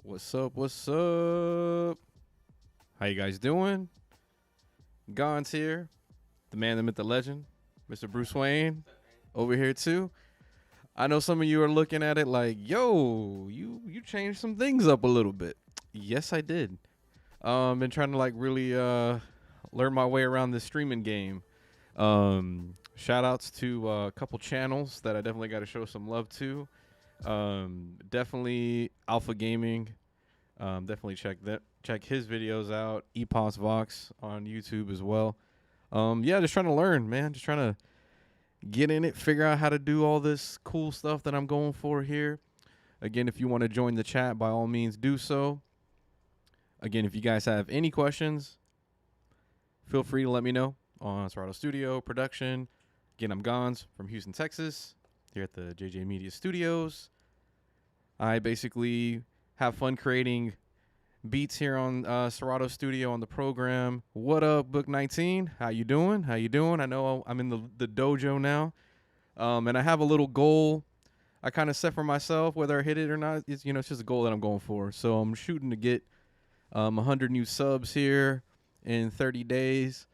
What's up? What's up? How you guys doing? Gon's here, the man, the myth, the legend, Mr. Bruce Wayne, over here too. I know some of you are looking at it like, "Yo, you changed some things up a little bit." Yes, I did. Been trying to like really learn my way around this streaming game. Shout outs to a couple channels that I definitely got to show some love to. Definitely Alpha Gaming. Definitely check his videos out. Epos Vox on YouTube as well. Yeah, just trying to learn, man. Just trying to get in it, figure out how to do all this cool stuff that I'm going for here. Again, if you want to join the chat, by all means do so. Again, if you guys have any questions, feel free to let me know on Serato Studio Production. Again, I'm Gons from Houston, Texas, here at the JJ Media Studios. I basically have fun creating beats here on Serato Studio on the program. What up, Book 19? How you doing? How you doing? I know I'm in the dojo now, and I have a little goal I kind of set for myself. Whether I hit it or not, it's just a goal that I'm going for. So I'm shooting to get 100 new subs here in 30 days.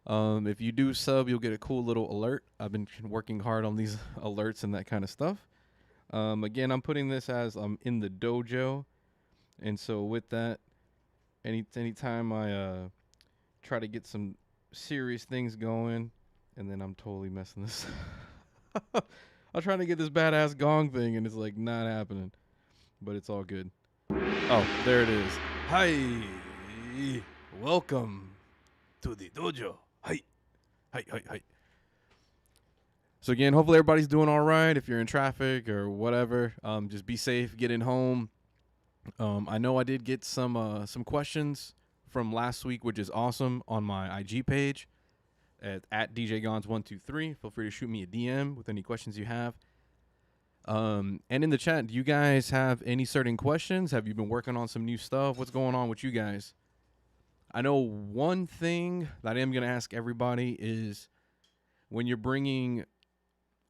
If you do sub, you'll get a cool little alert. I've been working hard on these alerts and that kind of stuff. Again, I'm putting this as I'm in the dojo. And so with that, anytime I try to get some serious things going, and then I'm totally messing this. I'm trying to get this badass gong thing, and it's like not happening. But it's all good. Oh, there it is. Hi, welcome to the dojo. Hi, hi, hi, hi. So again, hopefully everybody's doing all right. If you're in traffic or whatever, just be safe getting home. I know I did get some questions from last week, which is awesome, on my IG page at DJGons123. Feel free to shoot me a DM with any questions you have. And in the chat, do you guys have any certain questions? Have you been working on some new stuff? What's going on with you guys? I know one thing that I am going to ask everybody is when you're bringing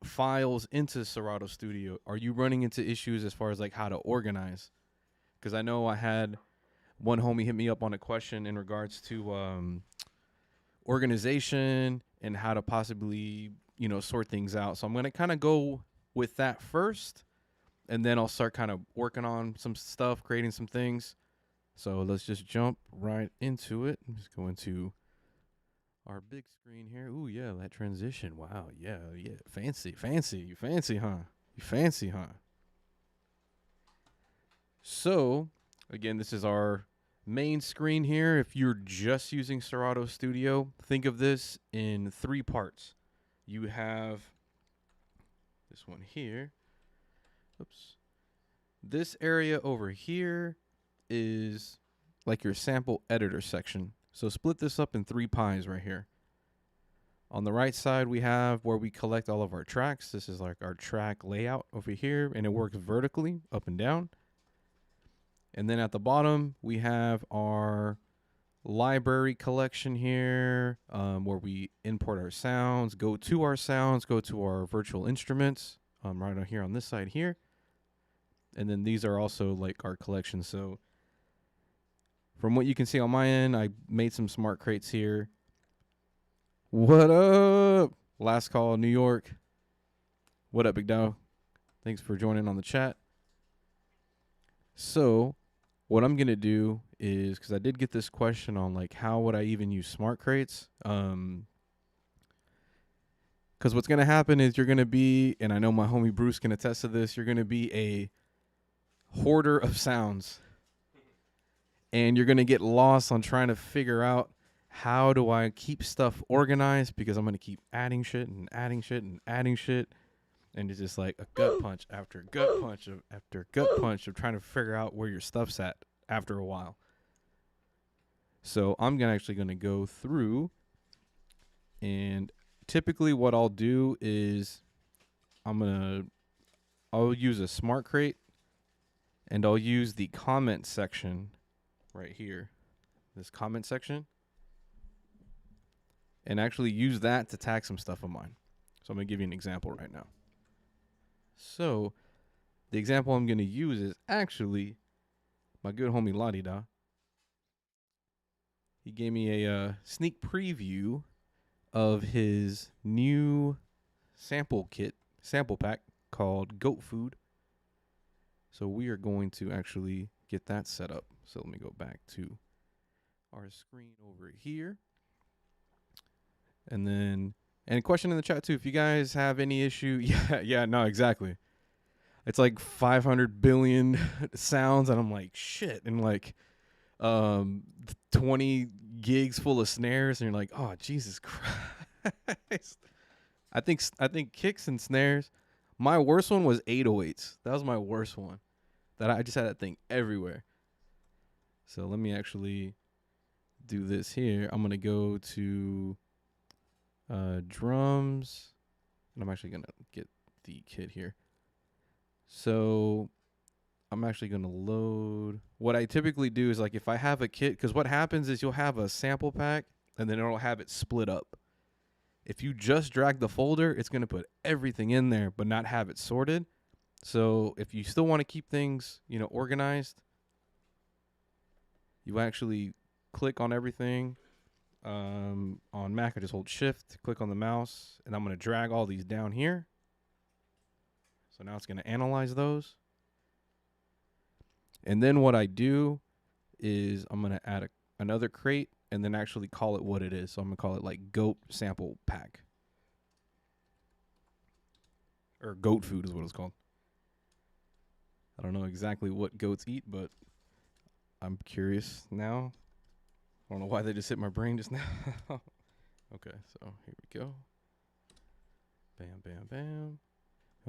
files into Serato Studio, are you running into issues as far as like how to organize? Because I know I had one homie hit me up on a question in regards to organization and how to possibly, sort things out. So I'm going to kind of go with that first, and then I'll start kind of working on some stuff, creating some things. So let's just jump right into it. I'm just going to our big screen here. Ooh, yeah, that transition. Wow, yeah. Fancy. You fancy, huh? You fancy, huh? So, again, this is our main screen here. If you're just using Serato Studio, think of this in 3 parts. You have this one here. Oops. This area over here is like your sample editor section. So split this up in 3 pies right here. On the right side, we have where we collect all of our tracks. This is like our track layout over here, and it works vertically up and down. And then at the bottom, we have our library collection here, where we import our sounds, go to our virtual instruments, right on here on this side here. And then these are also like our collections. So from what you can see on my end, I made some smart crates here. What up? Last call, New York. What up, Big Dow? Thanks for joining on the chat. So what I'm going to do is, because I did get this question on like how would I even use smart crates? Because what's going to happen is you're going to be, and I know my homie Bruce can attest to this, you're going to be a hoarder of sounds. And you're going to get lost on trying to figure out how do I keep stuff organized, because I'm going to keep adding shit and adding shit and adding shit. And it's just like a gut punch after gut punch after gut punch of trying to figure out where your stuff's at after a while. So I'm actually going to go through, and typically what I'll do is I'll use a smart crate, and I'll use the comment section right here, this comment section, and actually use that to tag some stuff of mine. So I'm going to give you an example right now. So the example I'm going to use is actually my good homie Lottie Da. He gave me a sneak preview of his new sample pack called Goat Food. So we are going to actually get that set up. So let me go back to our screen over here. And then, and a question in the chat too, if you guys have any issue. Yeah, no, exactly. It's like 500 billion sounds, and I'm like, shit. And like, 20 gigs full of snares, and you're like, oh, Jesus Christ. I think kicks and snares. My worst one was 808s. That was my worst one. That I just had that thing everywhere. So let me actually do this here. I'm gonna go to drums, and I'm actually gonna get the kit here. So I'm actually gonna load. What I typically do is like if I have a kit, because what happens is you'll have a sample pack, and then it'll have it split up. If you just drag the folder, it's gonna put everything in there, but not have it sorted. So if you still want to keep things, organized, you actually click on everything. On Mac, I just hold Shift, click on the mouse, and I'm going to drag all these down here. So now it's going to analyze those. And then what I do is I'm going to add another crate and then actually call it what it is. So I'm going to call it like Goat Sample Pack. Or Goat Food is what it's called. I don't know exactly what goats eat, but I'm curious now. I don't know why they just hit my brain just now. Okay, so here we go. Bam, bam, bam.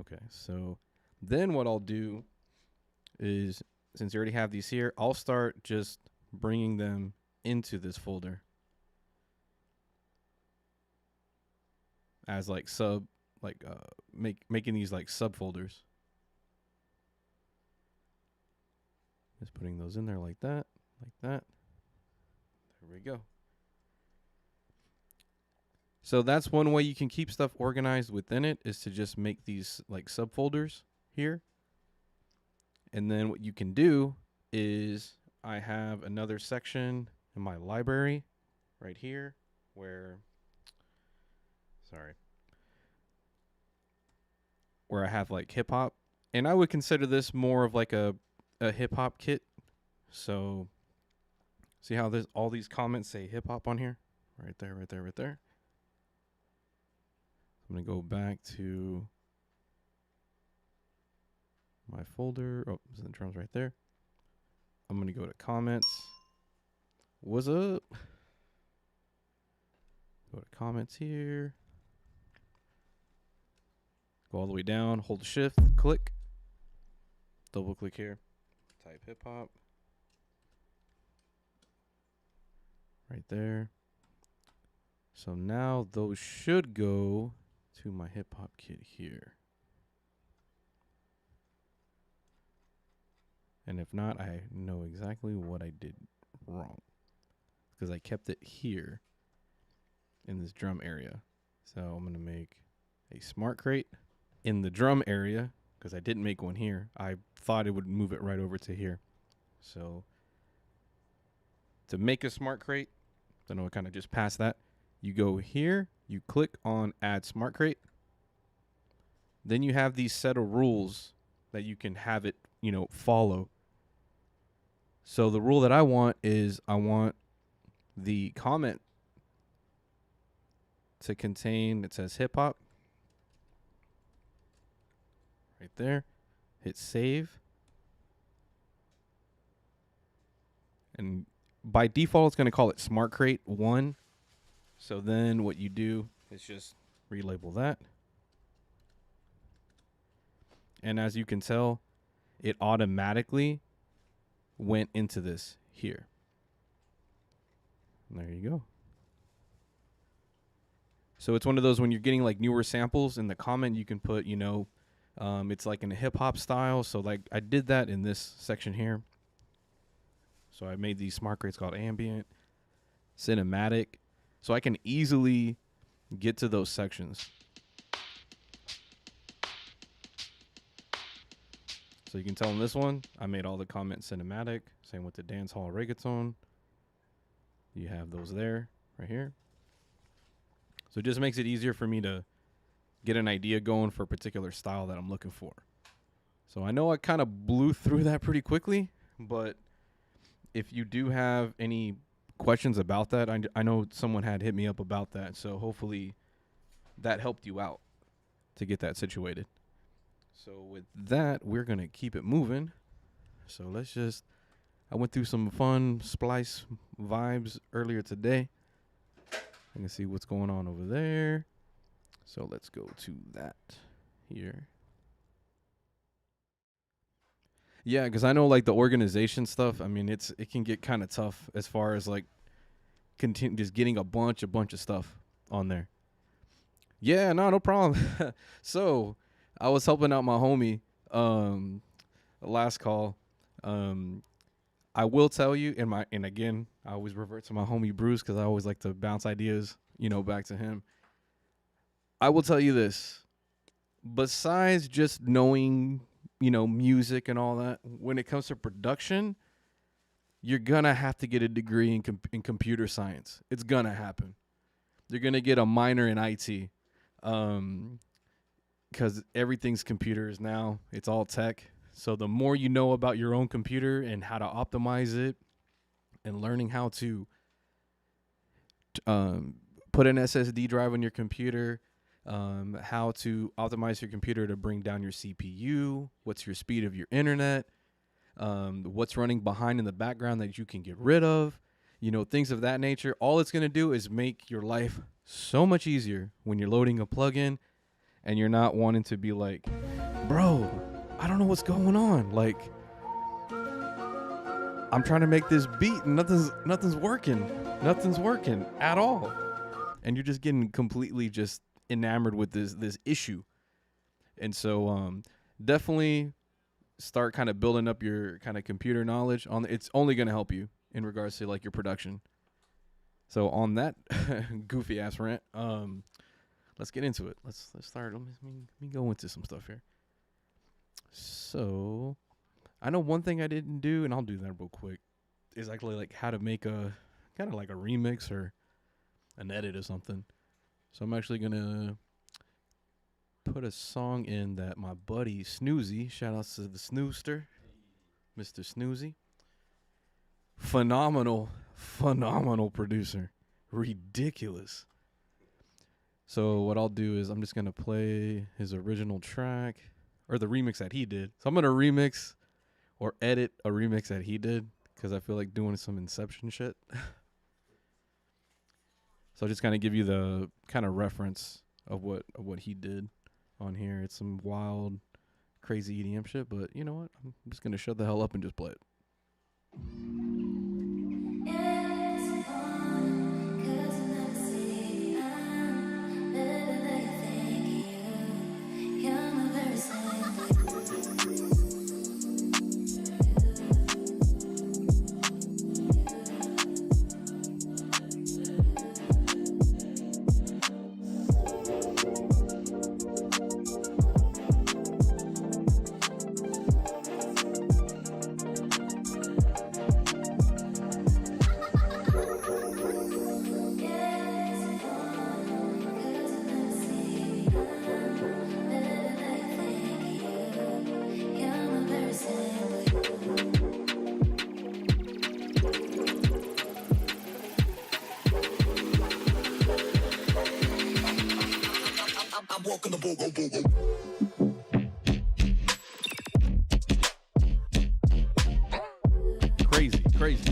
Okay, so then what I'll do is, since you already have these here, I'll start just bringing them into this folder as like making these like subfolders. Just putting those in there like that, like that. There we go. So that's one way you can keep stuff organized within it, is to just make these like subfolders here. And then what you can do is I have another section in my library right here where I have like hip hop. And I would consider this more of like a hip hop kit. So see how there's all these comments say hip hop on here? Right there, right there, right there. I'm going to go back to my folder. Oh, there's the drums right there. I'm going to go to comments. What's up? Go to comments here. Go all the way down. Hold Shift. Click. Double click here. Type hip hop. Right there. So now those should go to my hip hop kit here. And if not, I know exactly what I did wrong, because I kept it here in this drum area. So I'm going to make a smart crate in the drum area, because I didn't make one here. I thought it would move it right over to here. So to make a smart crate, I know I kind of just passed that. You go here, you click on add smart crate. Then you have these set of rules that you can have it, follow. So the rule that I want is I want the comment to contain, it says hip hop right there. Hit save. And by default, it's going to call it Smart Crate 1. So then what you do is just relabel that. And as you can tell, it automatically went into this here. And there you go. So it's one of those when you're getting like newer samples in the comment, you can put, it's like in a hip hop style. So like I did that in this section here. So I made these smart crates called ambient, cinematic. So I can easily get to those sections. So you can tell in this one, I made all the comments cinematic. Same with the dance hall reggaeton. You have those there, right here. So it just makes it easier for me to get an idea going for a particular style that I'm looking for. So I know I kind of blew through that pretty quickly, but if you do have any questions about that, I know someone had hit me up about that. So hopefully that helped you out to get that situated. So with that, we're going to keep it moving. So I went through some fun splice vibes earlier today. I can see what's going on over there. So let's go to that here. Yeah, because I know like the organization stuff, I mean, it can get kind of tough as far as like just getting a bunch of stuff on there. Yeah, no problem. So I was helping out my homie last call. I will tell you, and again, I always revert to my homie Bruce because I always like to bounce ideas, back to him. I will tell you this. Besides just knowing, music and all that, when it comes to production, you're going to have to get a degree in computer science. It's going to happen. You're going to get a minor in IT because everything's computers now. It's all tech. So the more you know about your own computer and how to optimize it and learning how to put an SSD drive on your computer, how to optimize your computer to bring down your CPU, what's your speed of your internet, what's running behind in the background that you can get rid of, things of that nature. All it's going to do is make your life so much easier when you're loading a plugin and you're not wanting to be like, bro, I don't know what's going on. Like, I'm trying to make this beat and nothing's working. Nothing's working at all. And you're just getting completely just enamored with this issue. And so definitely start kind of building up your kind of computer knowledge. It's only going to help you in regards to like your production. So on that goofy ass rant, let's get into it. Let's start. Let me go into some stuff here. So I know one thing I didn't do, and I'll do that real quick, is actually like how to make a kind of like a remix or an edit or something. So I'm actually going to put a song in that my buddy Snoozy, shout outs to the Snooster, Mr. Snoozy. Phenomenal producer. Ridiculous. So what I'll do is I'm just going to play his original track, or the remix that he did. So I'm going to remix or edit a remix that he did because I feel like doing some Inception shit. So I'll just kind of give you the kind of reference of what he did on here. It's some wild, crazy EDM shit, but you know what? I'm just going to shut the hell up and just play it.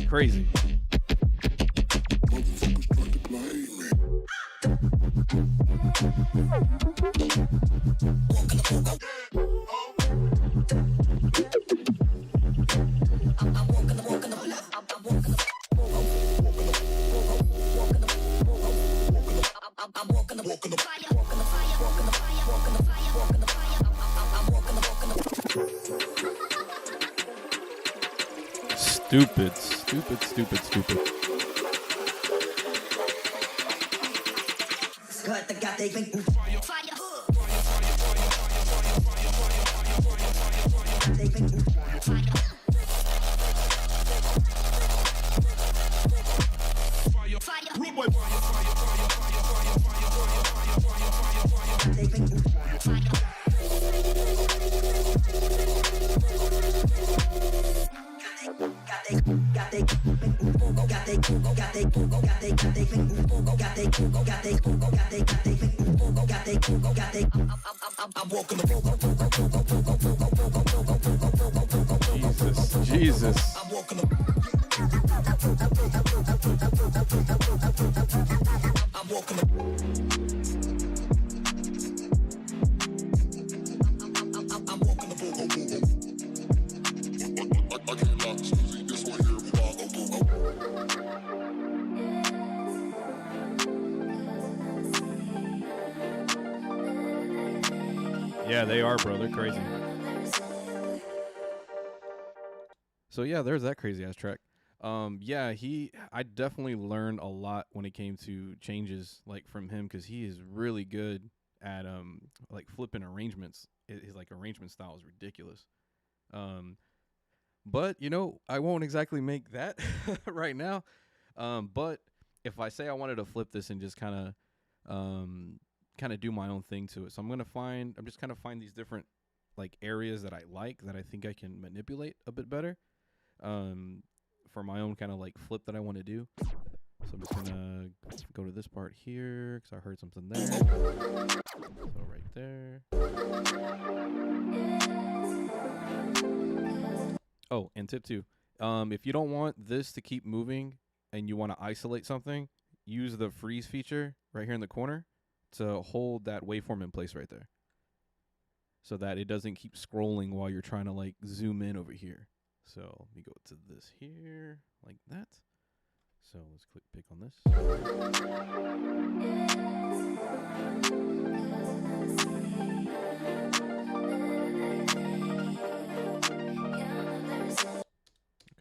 Crazy. Stupid. Jesus. Yeah, they are, bro. They're crazy. So yeah, there's that crazy ass track. Yeah, I definitely learned a lot when it came to changes like from him because he is really good at like flipping arrangements. His like arrangement style is ridiculous. But you know, I won't exactly make that right now. But if I say I wanted to flip this and just kind of do my own thing to it, so I'm just kind of find these different like areas that I like that I think I can manipulate a bit better. For my own kind of like flip that I want to do. So I'm just gonna go to this part here because I heard something there. So right there. Oh, and tip 2. If you don't want this to keep moving and you want to isolate something, use the freeze feature right here in the corner to hold that waveform in place right there. So that it doesn't keep scrolling while you're trying to like zoom in over here. So let me go to this here, like that. So let's pick on this. Okay,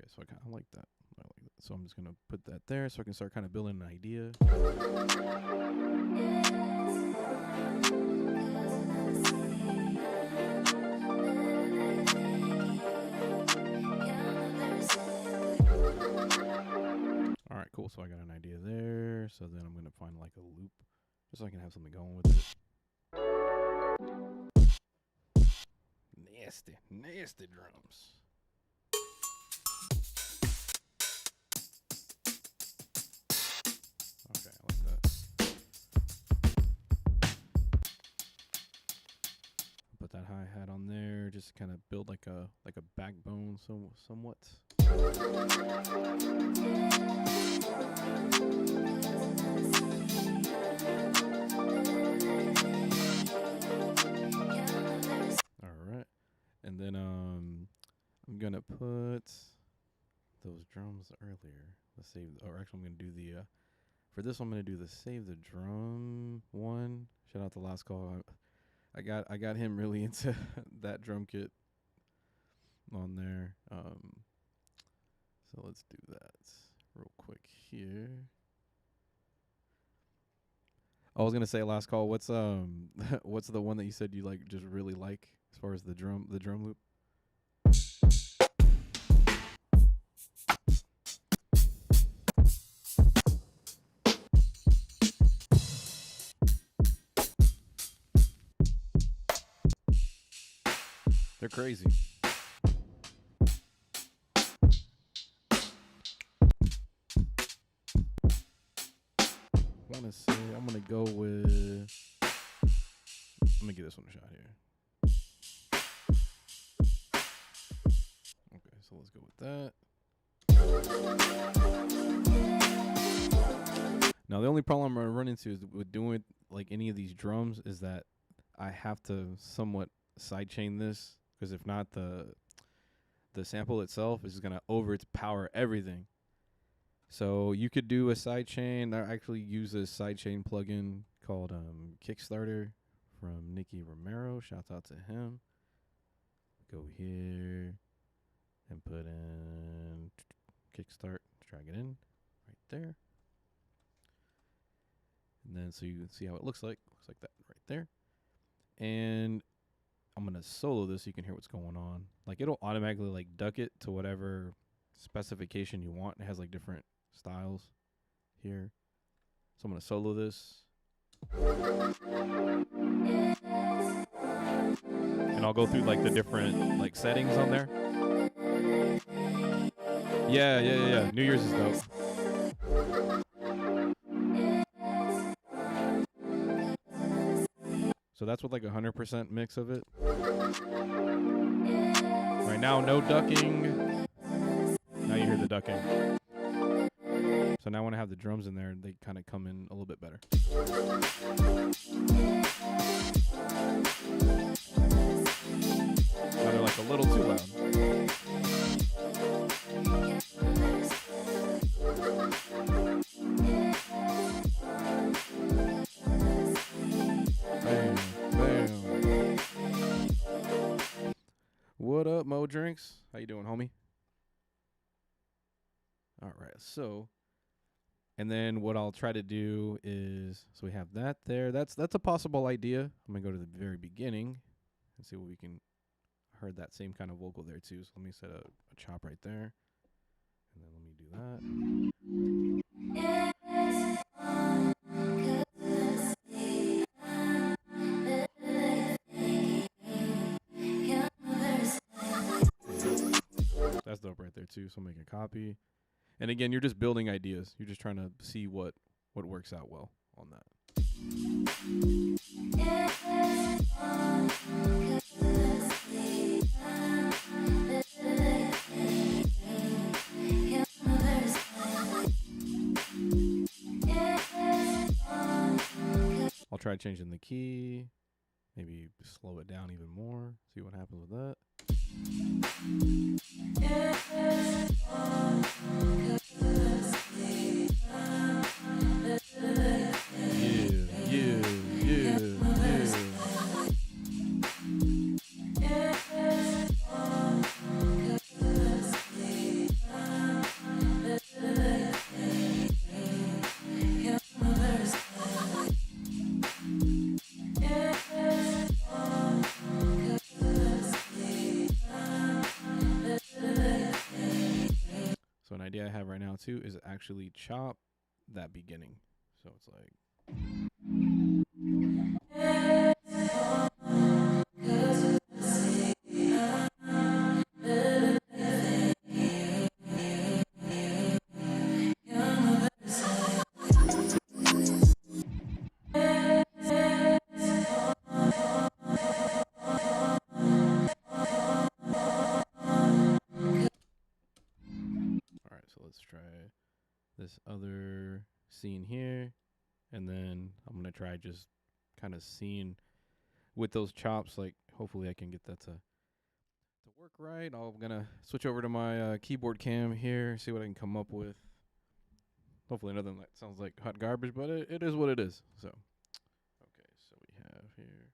so I like that. So I'm just going to put that there so I can start kind of building an idea. All right, cool. So I got an idea there. So then I'm going to find like a loop just so I can have something going with it. Nasty drums. Okay, I like that. Put that hi-hat on there, just kind of build like a backbone somewhat. All right. And then I'm gonna put those drums earlier. Let's save, or actually I'm gonna do the for this one I'm gonna do the save the drum one. Shout out to Last Call. I got him really into that drum kit on there. So let's do that real quick here. I was gonna say Last Call. What's what's the one that you said you like just really like as far as the drum loop? They're crazy. I want to say I'm gonna go with. I'm gonna give this one a shot here. Okay, so let's go with that. Now the only problem I run into is with doing like any of these drums is that I have to somewhat sidechain this because if not, the sample itself is gonna overpower everything. So you could do a sidechain. I actually use a sidechain plugin called Kickstarter from Nicky Romero. Shouts out to him. Go here and put in Kickstart. Drag it in right there. And then so you can see how it looks like. Looks like that right there. And I'm going to solo this so you can hear what's going on. Like it'll automatically like duck it to whatever specification you want. It has like different styles here. So I'm going to solo this. And I'll go through like the different like settings on there. Yeah. New Year's is dope. So that's with like 100% mix of it. Right now, no ducking. Now you hear the ducking. So now when I have the drums in there, they kind of come in a little bit better. Now they're like a little too loud. Bam, bam. What up, Mo Drinks? How you doing, homie? All right, so, and then what I'll try to do is, so we have that there. That's a possible idea. I'm gonna go to the very beginning and see what we can. Heard that same kind of vocal there too. So let me set a chop right there, and then let me do that. That's dope right there too. So make a copy. And again, you're just building ideas. You're just trying to see what works out well on that. I'll try changing the key. Maybe slow it down even more. See what happens with that. So an idea I have right now too is actually chop that beginning. So it's like. So let's try this other scene here. And then I'm going to try just kind of seeing with those chops, like hopefully I can get that to work right. I'm going to switch over to my keyboard cam here, see what I can come up with. Hopefully nothing that sounds like hot garbage, but it is what it is. So, okay, so we have here.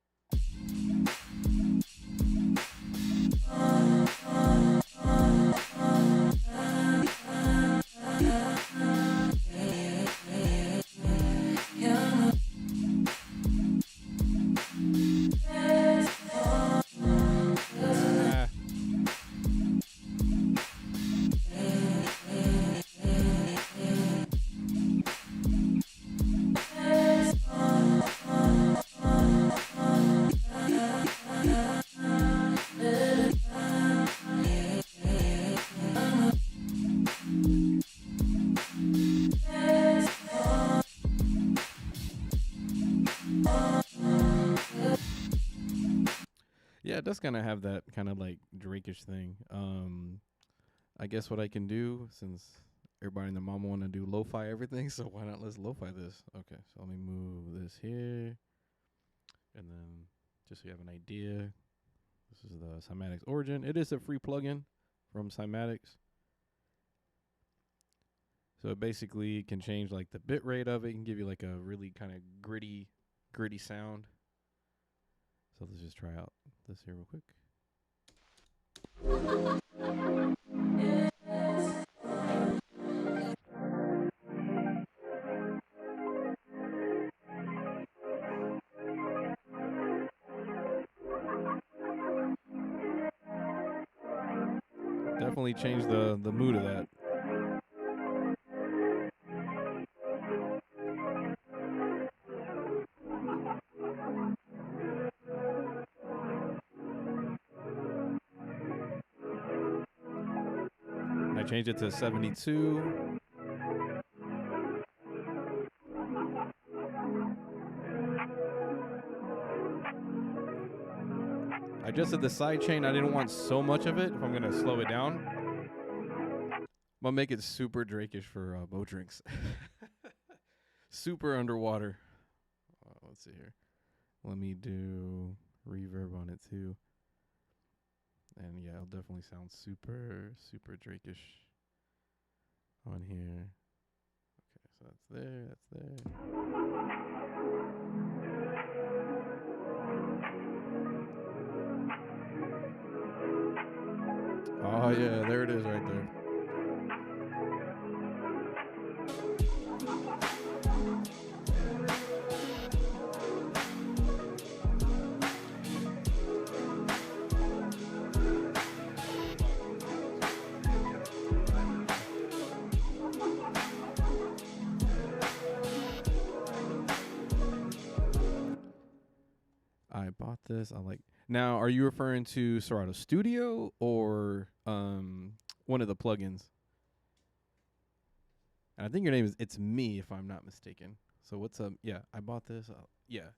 Yeah, it does kind of have that kind of like Drake-ish thing. I guess what I can do, since everybody and their mama want to do lo-fi everything, so why not let's lo-fi this? Okay, so let me move this here. And then just so you have an idea, this is the Cymatics Origin. It is a free plugin from Cymatics. So it basically can change like the bit rate of it. It can give you like a really kind of gritty sound. So let's just try out this here real quick. Definitely changed the mood of that. And I changed it to 72. adjusted the side chain. I didn't want so much of it. If I'm going to slow it down, I'm going to make it super Drake-ish for boat drinks. Super underwater. Let's see here. Let me do reverb on it too. And yeah, it'll definitely sound super, super Drake-ish on here. Okay, so that's there, that's there. Oh yeah, there it is right there. I bought this. I like. Now, are you referring to Serato Studio or one of the plugins? And I think your name is It's Me, if I'm not mistaken. So what's up? Yeah, I bought this. Yeah,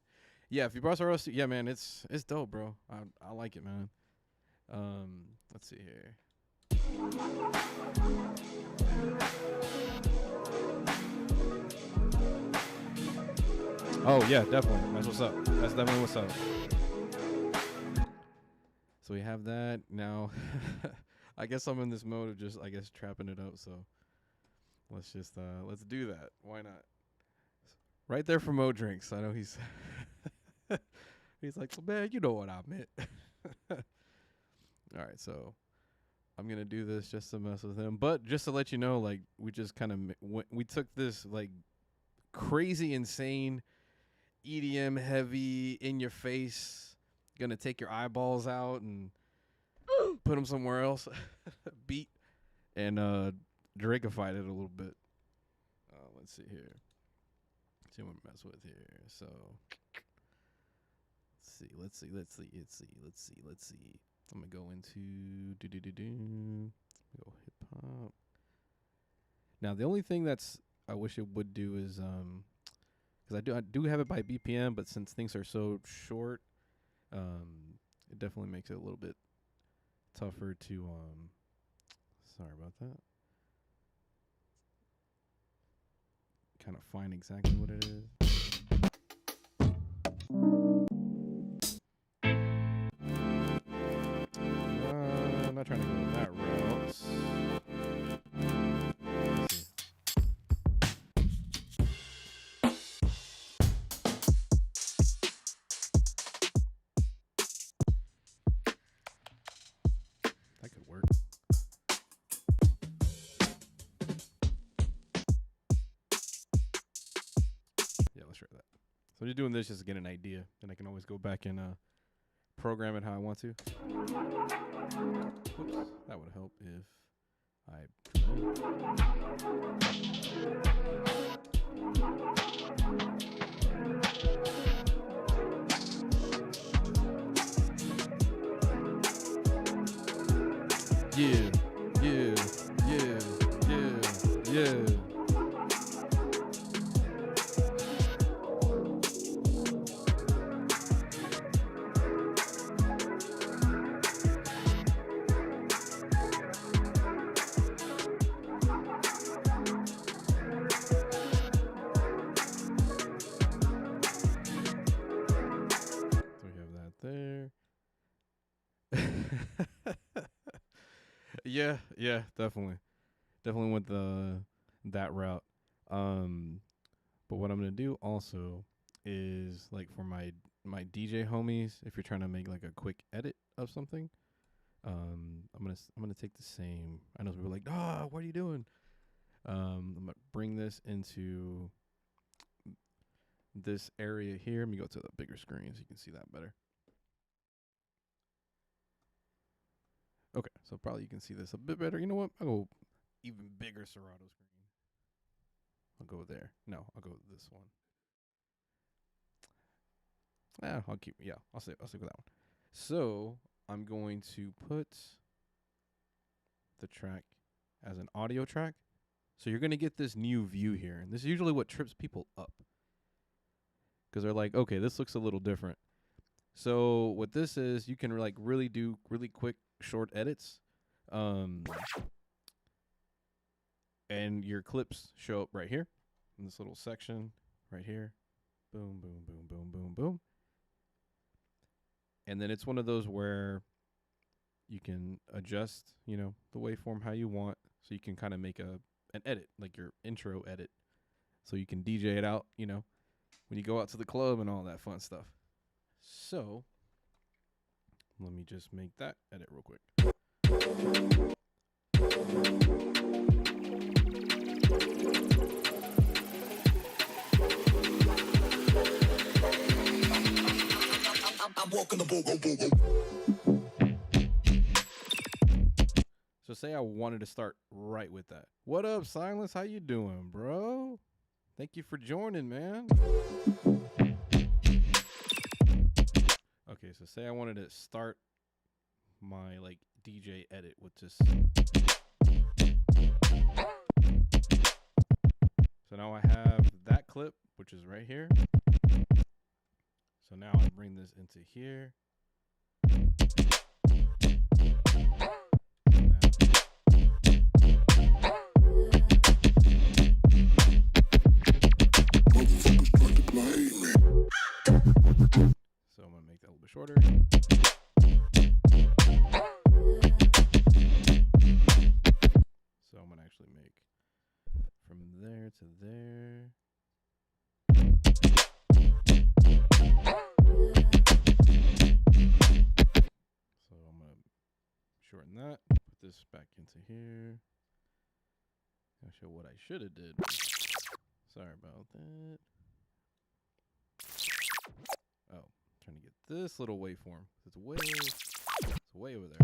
yeah. If you bought Serato Studio, yeah, man, it's dope, bro. I like it, man. Let's see here. Oh yeah, definitely. That's what's up. That's definitely what's up. So we have that now. I guess I'm in this mode of just, I guess, trapping it up. So let's just let's do that. Why not? Right there for Mo Drinks. I know he's he's like, well, man, you know what I meant. All right, so I'm gonna do this just to mess with him, but just to let you know, like, we just kind of we took this like crazy, insane EDM heavy in your face, gonna take your eyeballs out and put them somewhere else, beat, and Drakeified it a little bit. Let's see here. See what I mess with here. So let's see. I'm gonna go into go hip hop. Now the only thing that's I wish it would do is because I do have it by BPM, but since things are so short, it definitely makes it a little bit tougher to sorry about that. Kind of find exactly what it is. I'm not trying to go that route. That could work. Yeah, let's try that. So I'm just doing this just to get an idea, and I can always go back and program it how I want to. Whoops, that would help if I. Yeah, yeah, yeah, yeah, yeah. Yeah, definitely went that route. But what I'm gonna do also is like for my DJ homies, if you're trying to make like a quick edit of something, I'm gonna take the same. I know people are like, what are you doing? I'm gonna bring this into this area here. Let me go to the bigger screen so you can see that better. Okay, so probably you can see this a bit better. You know what? I'll go even bigger Serato screen. I'll go there. No, I'll go with this one. I'll stick with that one. So I'm going to put the track as an audio track. So you're gonna get this new view here, and this is usually what trips people up because they're like, okay, this looks a little different. So what this is, you can like really do really quick short edits. And your clips show up right here in this little section right here. Boom, boom, boom, boom, boom, boom. And then it's one of those where you can adjust, you know, the waveform how you want. So you can kind of make an edit, like your intro edit. So you can DJ it out, you know, when you go out to the club and all that fun stuff. So let me just make that edit real quick. I'm walking the bogo. So say I wanted to start right with that. What up, Silence? How you doing, bro? Thank you for joining, man. Okay, so say I wanted to start my like DJ edit with just. So now I have that clip, which is right here. So now I bring this into here. So I'm gonna make that a little bit shorter. So I'm gonna actually make from there to there. So I'm gonna shorten that, put this back into here. I'll show what I should have did. Sorry about that. Oh, trying to get this little waveform. It's way over there.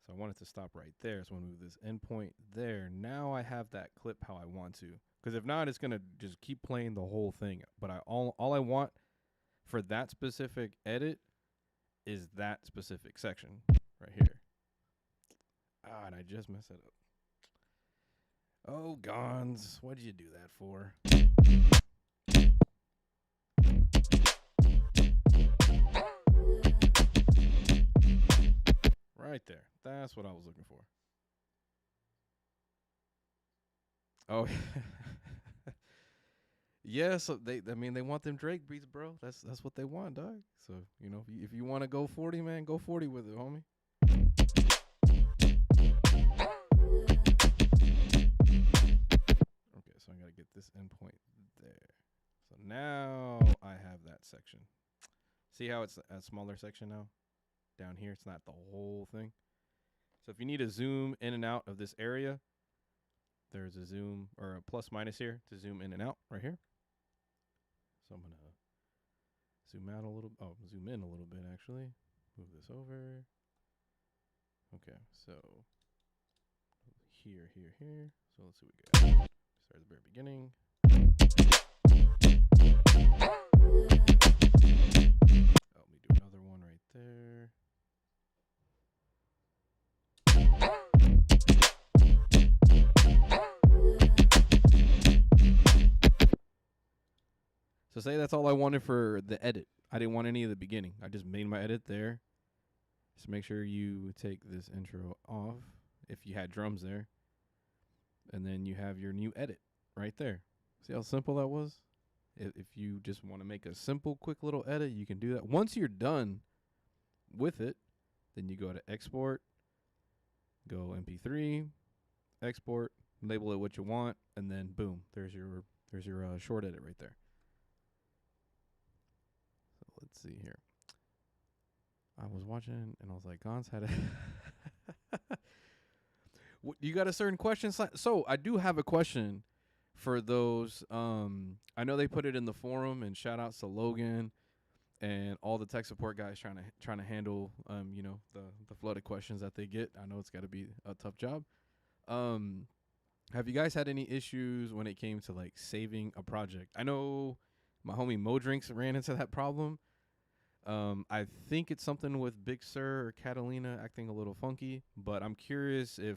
So I want it to stop right there. So I'm gonna move this endpoint there. Now I have that clip how I want to. Because if not, it's gonna just keep playing the whole thing. But all I want for that specific edit is that specific section right here. Ah, and I just messed it up. Oh, Gons, what'd you do that for? Right there. That's what I was looking for. Oh, yeah. So they want them Drake beats, bro. That's what they want, dog. So you know, if you want to go 40, man, go 40 with it, homie. Okay, so I gotta get this endpoint there. So now I have that section. See how it's a smaller section now? Down here, it's not the whole thing. So if you need to zoom in and out of this area, there's a zoom or a plus minus here to zoom in and out right here. So I'm gonna zoom out a little. Oh, zoom in a little bit actually. Move this over. Okay, so here. So let's see what we got. Start at the very beginning. Oh, let me do another one right there. So say that's all I wanted for the edit. I didn't want any of the beginning. I just made my edit there. Just make sure you take this intro off if you had drums there. And then you have your new edit right there. See how simple that was? If you just want to make a simple, quick little edit, you can do that. Once you're done with it, then you go to export, go MP3, export, label it what you want, and then boom, there's your short edit right there. So let's see here. I was watching and I was like, Gons had a you got a certain question? So I do have a question for those. I know they put it in the forum, and shout outs to Logan and all the tech support guys trying to handle you know, the flooded questions that they get. I know it's got to be a tough job. Have you guys had any issues when it came to like saving a project? I know my homie Mo Drinks ran into that problem. I think it's something with Big Sur or Catalina acting a little funky, but I'm curious if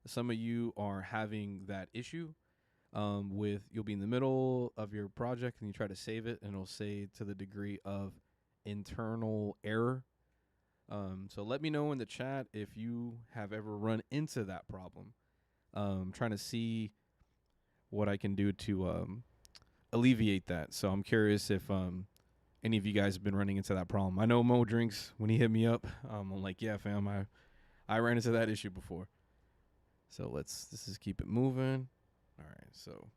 some of you are having that issue. With you'll be in the middle of your project and you try to save it, and it'll say to the degree of internal error. So let me know in the chat if you have ever run into that problem. Trying to see what I can do to alleviate that. So I'm curious if any of you guys have been running into that problem. I know Mo Drinks, when he hit me up, I'm like, yeah, fam, I ran into that issue before. So let's just keep it moving. All right, so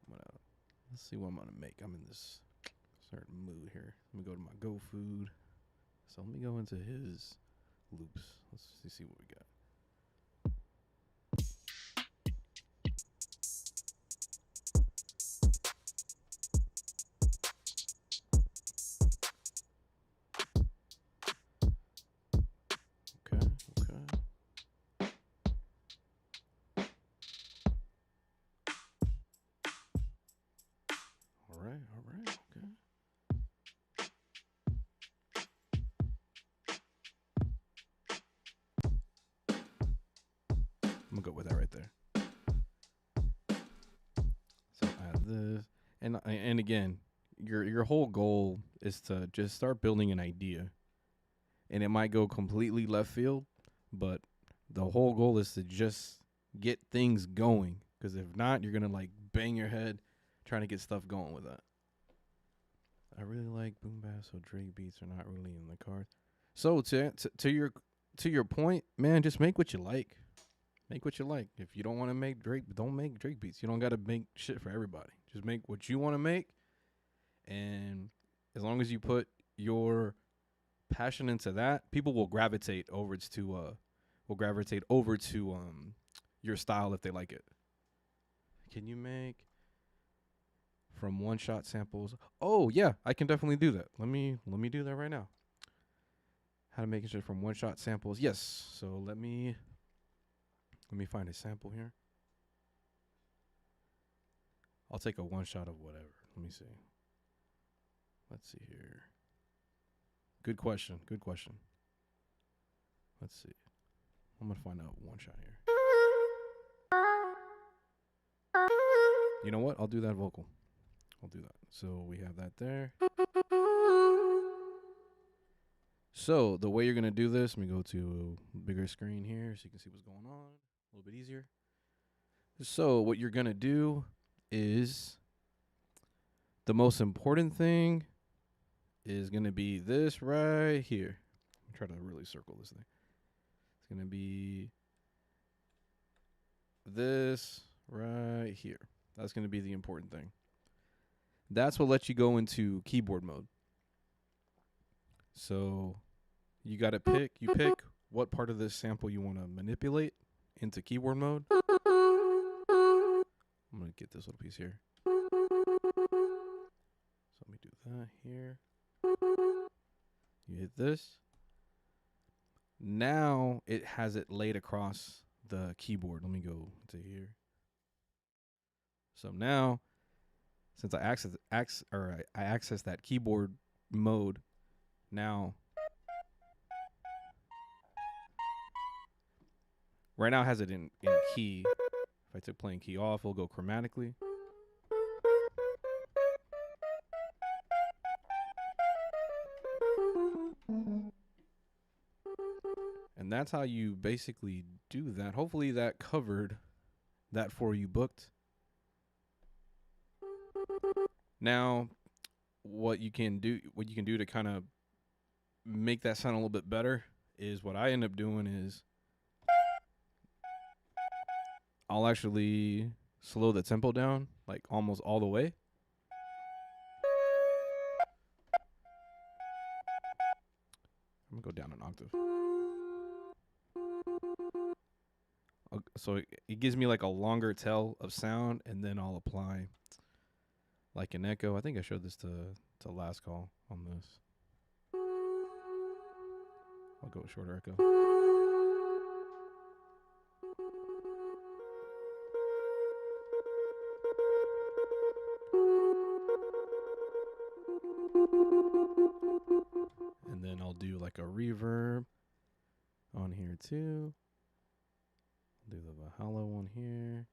let's see what I'm gonna make. I'm in this certain mood here. Let me go to my Go Food. So let me go into his loops. Let's see what we got. Okay. All right. Okay. I'm gonna go with that right there. So add this, and again, your whole goal is to just start building an idea, and it might go completely left field, but the whole goal is to just get things going. Because if not, you're gonna like bang your head trying to get stuff going with that. I really like boom bap, so Drake beats are not really in the cards. So to your point, man, just make what you like. Make what you like. If you don't want to make Drake, don't make Drake beats. You don't got to make shit for everybody. Just make what you want to make, and as long as you put your passion into that, people will gravitate over to your style if they like it. Can you make from one shot samples? Oh yeah, I can definitely do that. Let me do that right now. How to make shit from one shot samples? Yes. So let me find a sample here. I'll take a one shot of whatever. Let me see. Let's see here. Good question. Let's see. I'm gonna find out one shot here. You know what? I'll do that vocal. I'll do that. So we have that there. So the way you're gonna do this, let me go to a bigger screen here so you can see what's going on. A little bit easier. So what you're gonna do is the most important thing is gonna be this right here. I'm trying to really circle this thing. It's gonna be this right here. That's gonna be the important thing. That's what lets you go into keyboard mode. So you gotta pick what part of this sample you want to manipulate into keyboard mode. I'm gonna get this little piece here. So let me do that here. You hit this. Now it has it laid across the keyboard. Let me go to here. So now, since I access that keyboard mode, now right now it has it in key. If I took playing key off, it'll go chromatically. And that's how you basically do that. Hopefully that covered that for you, Booked. Now, what you can do to kind of make that sound a little bit better is what I end up doing is I'll actually slow the tempo down like almost all the way. I'm gonna go down an octave. So it gives me like a longer tail of sound, and then I'll apply like an echo. I think I showed this to last call on this. I'll go with shorter echo. And then I'll do like a reverb on here too. Do the Valhalla one here.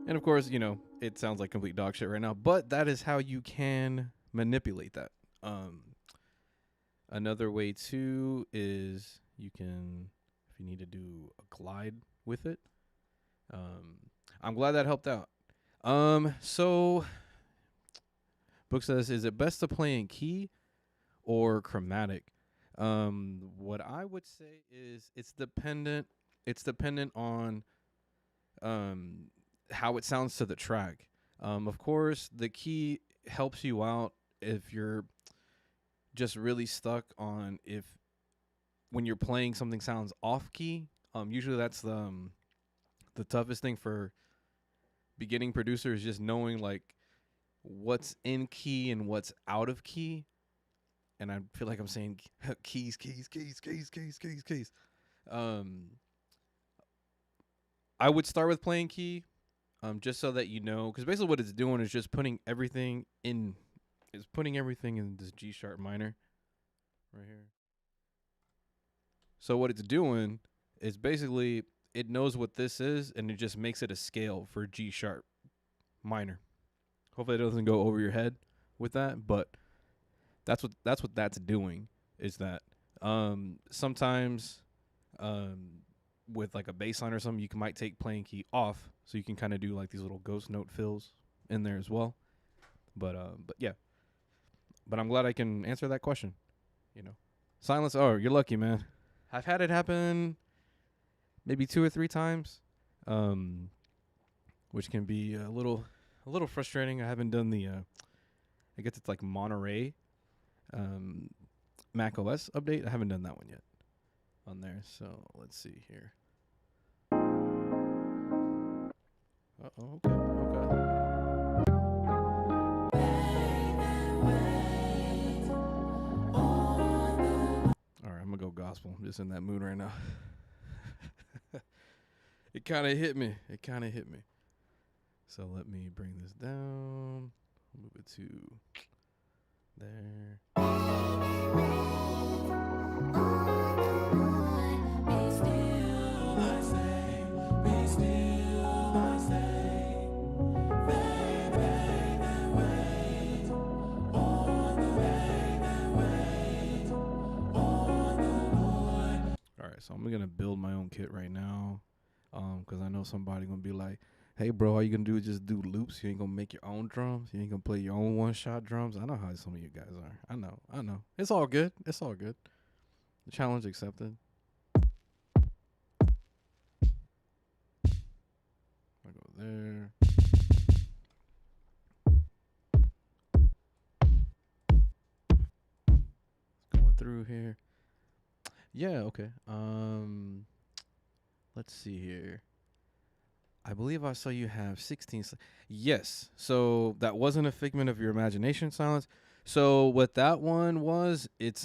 And of course, you know, it sounds like complete dog shit right now, but that is how you can manipulate that. Um, Another way too is you can, if you need to do a glide with it. Um, I'm glad that helped out. So book says, is it best to play in key or chromatic? What I would say is it's dependent. It's dependent on um how it sounds to the track. Of course, the key helps you out if you're just really stuck on if when you're playing something sounds off key. Usually that's the toughest thing for beginning producers, just knowing like what's in key and what's out of key. And I feel like I'm saying keys, keys, keys, keys, keys, keys, keys. Um, I would start with playing key, just so that you know, because basically what it's doing is just putting everything in this G sharp minor right here. So what it's doing is basically it knows what this is, and it just makes it a scale for G sharp minor. Hopefully it doesn't go over your head with that, but that's what that's doing is that sometimes with like a bass line or something you might take playing key off so you can kind of do like these little ghost note fills in there as well. But yeah, but I'm glad I can answer that question, you know. Silence, oh, you're lucky, man. I've had it happen maybe 2 or 3 times. Um which can be a little frustrating. I haven't done the I guess it's like Monterey um Mac OS update. I haven't done that one yet on there. So let's see here. Okay, okay. All right, I'm gonna go gospel. I'm just in that mood right now. It kind of hit me. It kind of hit me. So let me bring this down. Move it to there. All right, so I'm gonna build my own kit right now, because I know somebody gonna be like, "Hey, bro, all you gonna do is just do loops. You ain't gonna make your own drums. You ain't gonna play your own one-shot drums." I know how some of you guys are. I know. It's all good. It's all good. The challenge accepted. I go there. Going through here. Yeah. Okay. Let's see here. I believe I saw you have 16. Yes. So that wasn't a figment of your imagination, Silence. So what that one was, it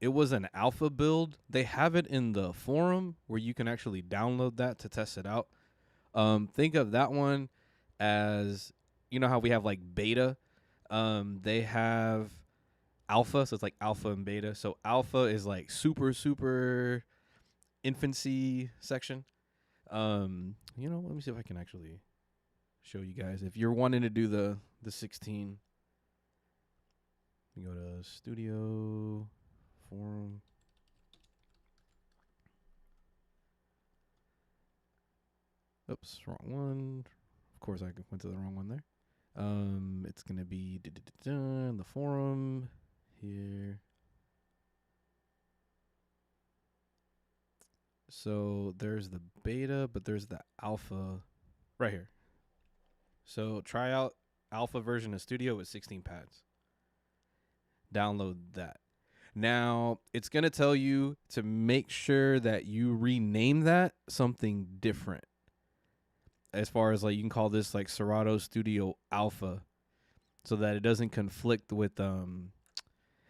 was an alpha build. They have it in the forum where you can actually download that to test it out. Think of that one as, you know how we have like beta. They have alpha, so it's like alpha and beta. So alpha is like super infancy section. Let me see if I can actually show you guys. If you're wanting to do the 16, you go to Studio Forum. Oops, wrong one. Of course, I went to the wrong one there. It's gonna be the forum here. So there's the beta, but there's the alpha right here. So try out alpha version of Studio with 16 pads. Download that. Now, it's going to tell you to make sure that you rename that something different. As far as like you can call this like Serato Studio Alpha so that it doesn't conflict with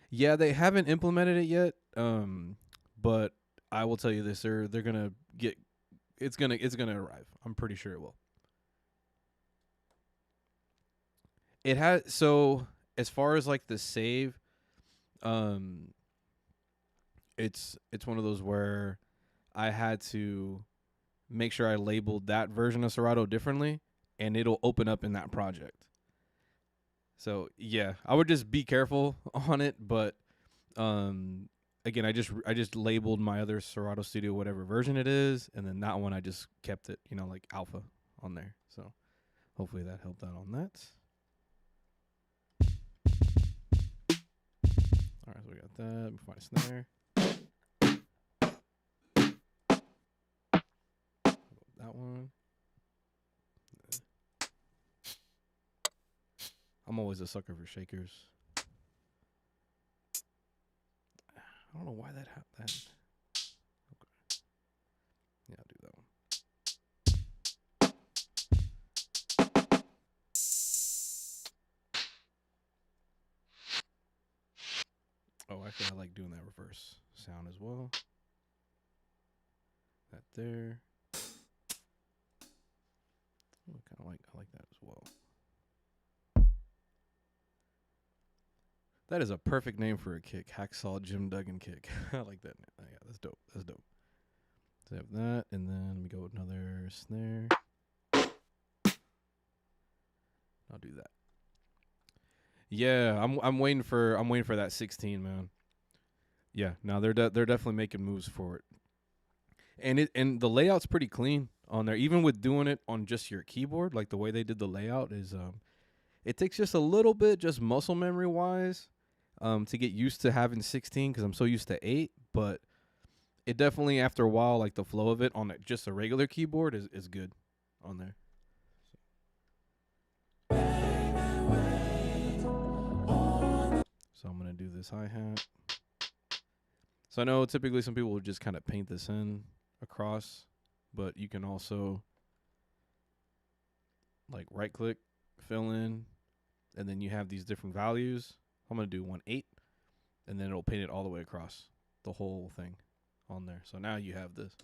yeah, they haven't implemented it yet. But I will tell you this, they're going to get it's going to arrive. I'm pretty sure it will. It has so as far as like the save um it's one of those where I had to make sure I labeled that version of Serato differently and it'll open up in that project. So yeah, I would just be careful on it, but um again, I just labeled my other Serato Studio whatever version it is, and then that one I just kept it, like alpha on there. So hopefully that helped out on that. All right, so we got that. Let me find a snare. That one. I'm always a sucker for shakers. I don't know why that happened. Okay. Yeah, I'll do that one. Oh, actually, I like doing that reverse sound as well. That there. Oh, I like that as well. That is a perfect name for a kick. Hacksaw Jim Duggan kick. I like that. Oh, yeah, that's dope. That's dope. So I have that, and then let me go with another snare. I'll do that. Yeah, I'm waiting for that 16, man. Yeah, no, they're definitely making moves for it, and the layout's pretty clean on there. Even with doing it on just your keyboard, like the way they did the layout is, it takes just a little bit, just muscle memory wise, to get used to having 16 because I'm so used to 8. But it definitely, after a while, like the flow of it on just a regular keyboard is good on there. So I'm gonna do this hi-hat. So I know typically some people will just kind of paint this in across, but you can also like right click, fill in, and then you have these different values. I'm gonna do 1/8, and then it'll paint it all the way across the whole thing on there. So now you have this.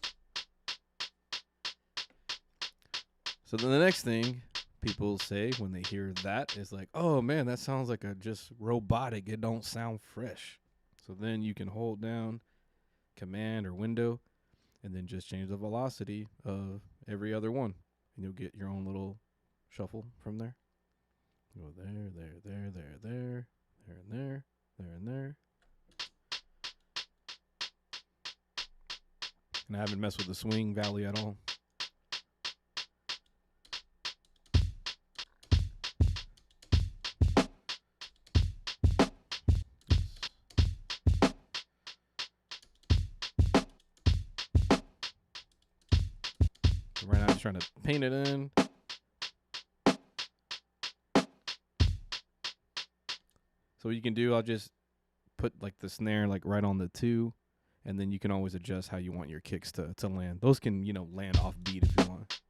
So then the next thing people say when they hear that is like, oh man, that sounds like a just robotic. It don't sound fresh. So then you can hold down Command or Window and then just change the velocity of every other one. And you'll get your own little shuffle from there. Go there, there, there, there, there, there, and there, there, and there. And I haven't messed with the swing valley at all. Right now I'm just trying to paint it in. So what you can do, I'll just put like the snare like right on the 2, and then you can always adjust how you want your kicks to land. Those can, land off beat if you want.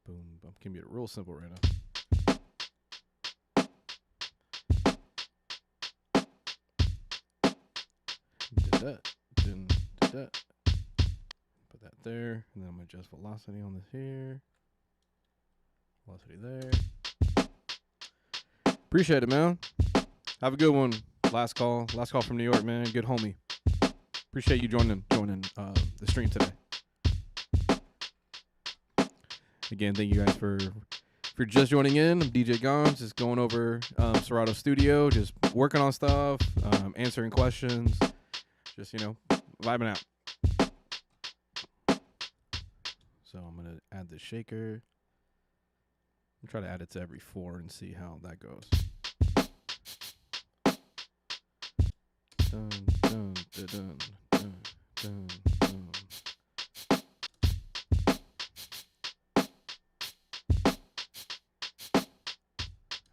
Boom, boom. Can be real simple right now. Did that. Did that. Put that there, and then I'm gonna adjust velocity on this here. Velocity there. Appreciate it, man. Have a good one. Last call from New York, man. Good homie. Appreciate you joining the stream today. Again, thank you guys for just joining in. I'm DJ Gomes, just going over Serato Studio, just working on stuff, answering questions, just vibing out. So I'm gonna add the shaker. I'm try to add it to every 4 and see how that goes. Dun, dun, dun, dun, dun, dun, dun.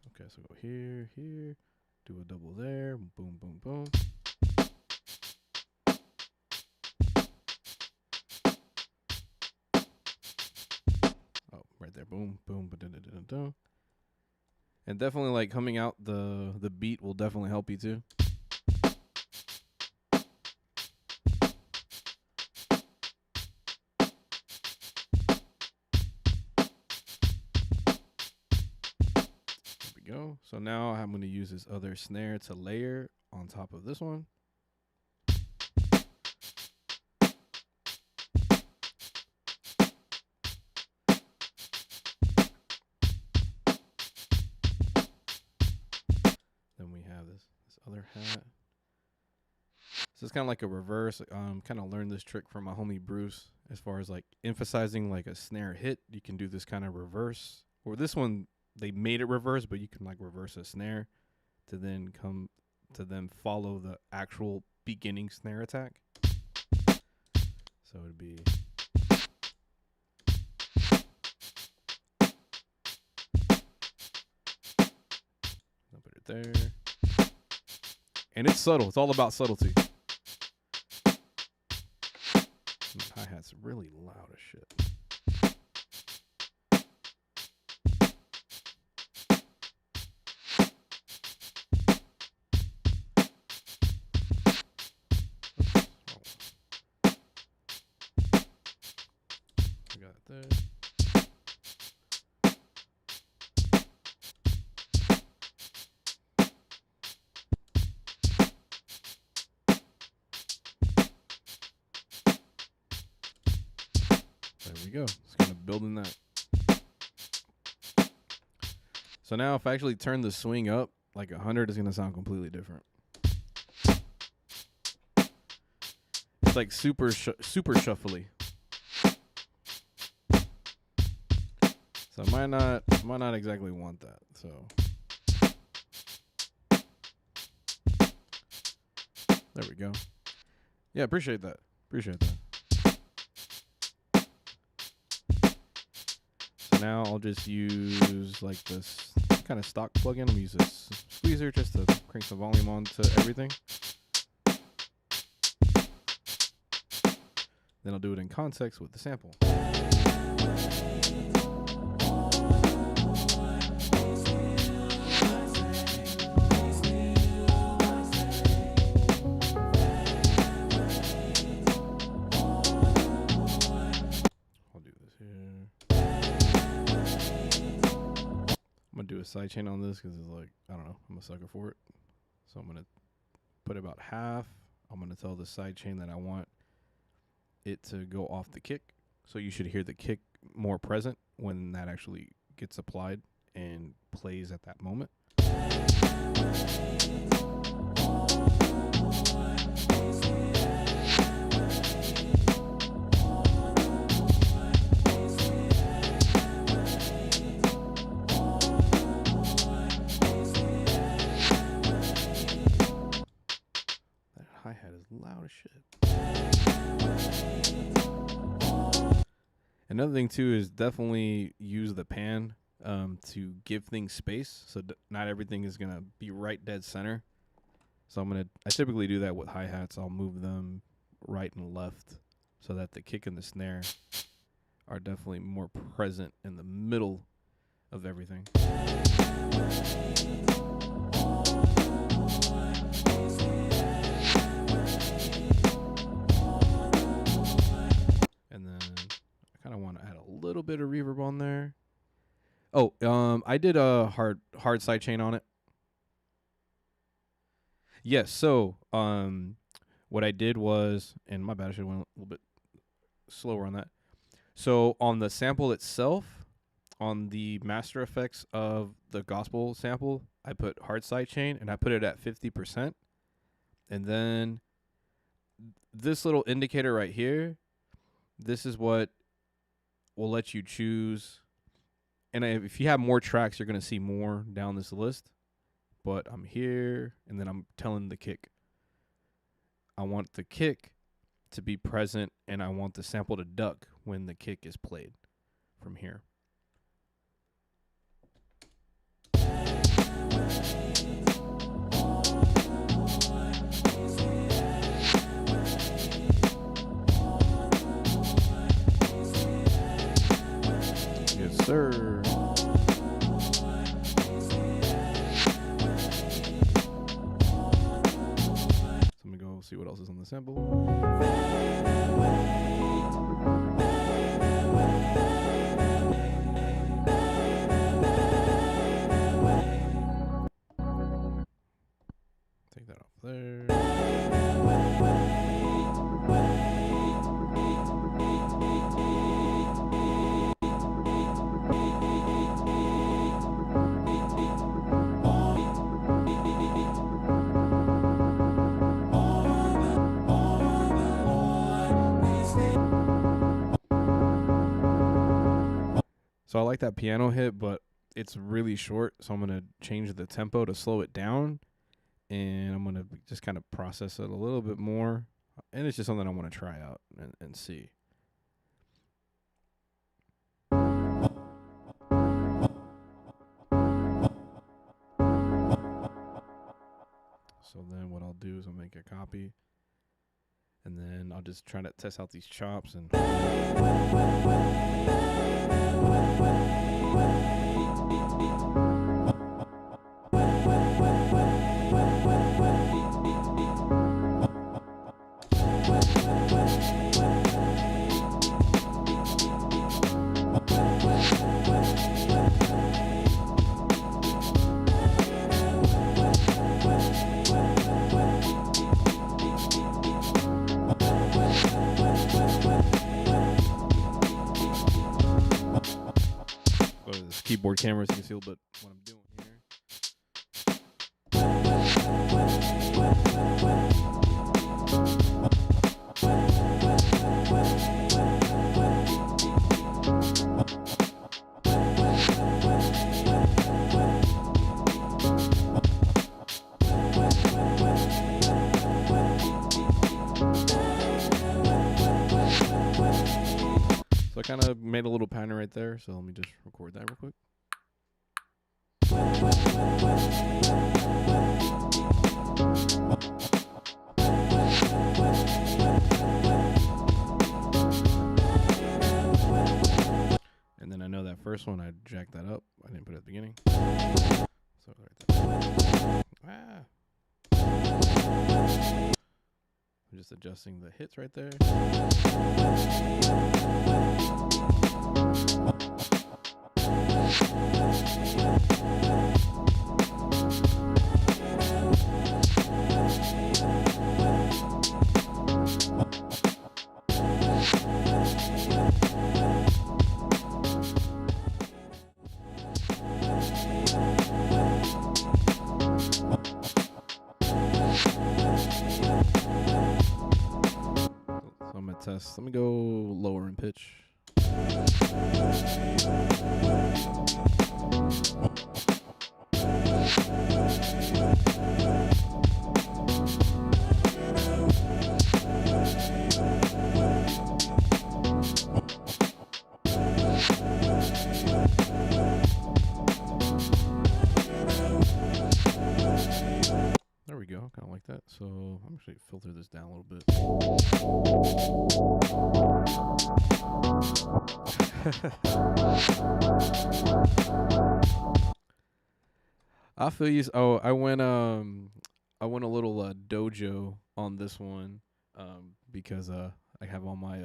Okay, so go here, do a double there, boom, boom, boom. Oh, right there, boom, boom, ba-dun-dun-dun-dun. And definitely like coming out the beat will definitely help you too. Go. So now I'm going to use this other snare to layer on top of this one. hi-hat. So it's kind of like a reverse. Kind of learned this trick from my homie Bruce. As far as like emphasizing like a snare hit, you can do this kind of reverse. Or this one, they made it reverse, but you can like reverse a snare to then follow the actual beginning snare attack. So it'd be. I'll put it there. And it's subtle. It's all about subtlety. Hi-hat's really loud as shit. We got it there. There we go. It's kind of building that. So now if I actually turn the swing up, like 100 is going to sound completely different. It's like super shuffly. So I might not exactly want that. So there we go. Yeah, appreciate that. So now I'll just use like this kind of stock plugin. I'm use this squeezer just to crank the volume on to everything. Then I'll do it in context with the sample. I'm gonna do a sidechain on this because it's like, I don't know, I'm a sucker for it. So I'm gonna put about half. I'm gonna tell the sidechain that I want it to go off the kick. So you should hear the kick more present when that actually gets applied and plays at that moment. Hi-hat is loud as shit. Another thing too is definitely use the pan to give things space. So not everything is gonna be right dead center. So I typically do that with hi-hats. I'll move them right and left so that the kick and the snare are definitely more present in the middle of everything. And then I kind of want to add a little bit of reverb on there. Oh, I did a hard sidechain on it. Yes, so what I did was, and my bad, I should have went a little bit slower on that. So on the sample itself, on the master effects of the gospel sample, I put hard sidechain and I put it at 50%. And then this little indicator right here, this is what will let you choose. And if you have more tracks, you're going to see more down this list. But I'm here, and then I'm telling the kick. I want the kick to be present, and I want the sample to duck when the kick is played from here. Yes, sir. See what else is on the sample. Take that off there. So I like that piano hit, but it's really short. So I'm gonna change the tempo to slow it down, and I'm gonna just kind of process it a little bit more. And it's just something I want to try out and see. So then what I'll do is I'll make a copy, and then I'll just try to test out these chops and. Go to this keyboard camera so you can see a little bit what I'm doing here. So I kind of made a little pattern right there. So let me just record that real quick. And then I know that first one, I jacked that up. I didn't put it at the beginning. So right there. I'm just adjusting the hits right there. So I'm gonna test. Let me go lower in pitch. There we go, kind of like that. So I'm actually filter this down a little bit. I feel you. Oh, I went a little dojo on this one, because I have all my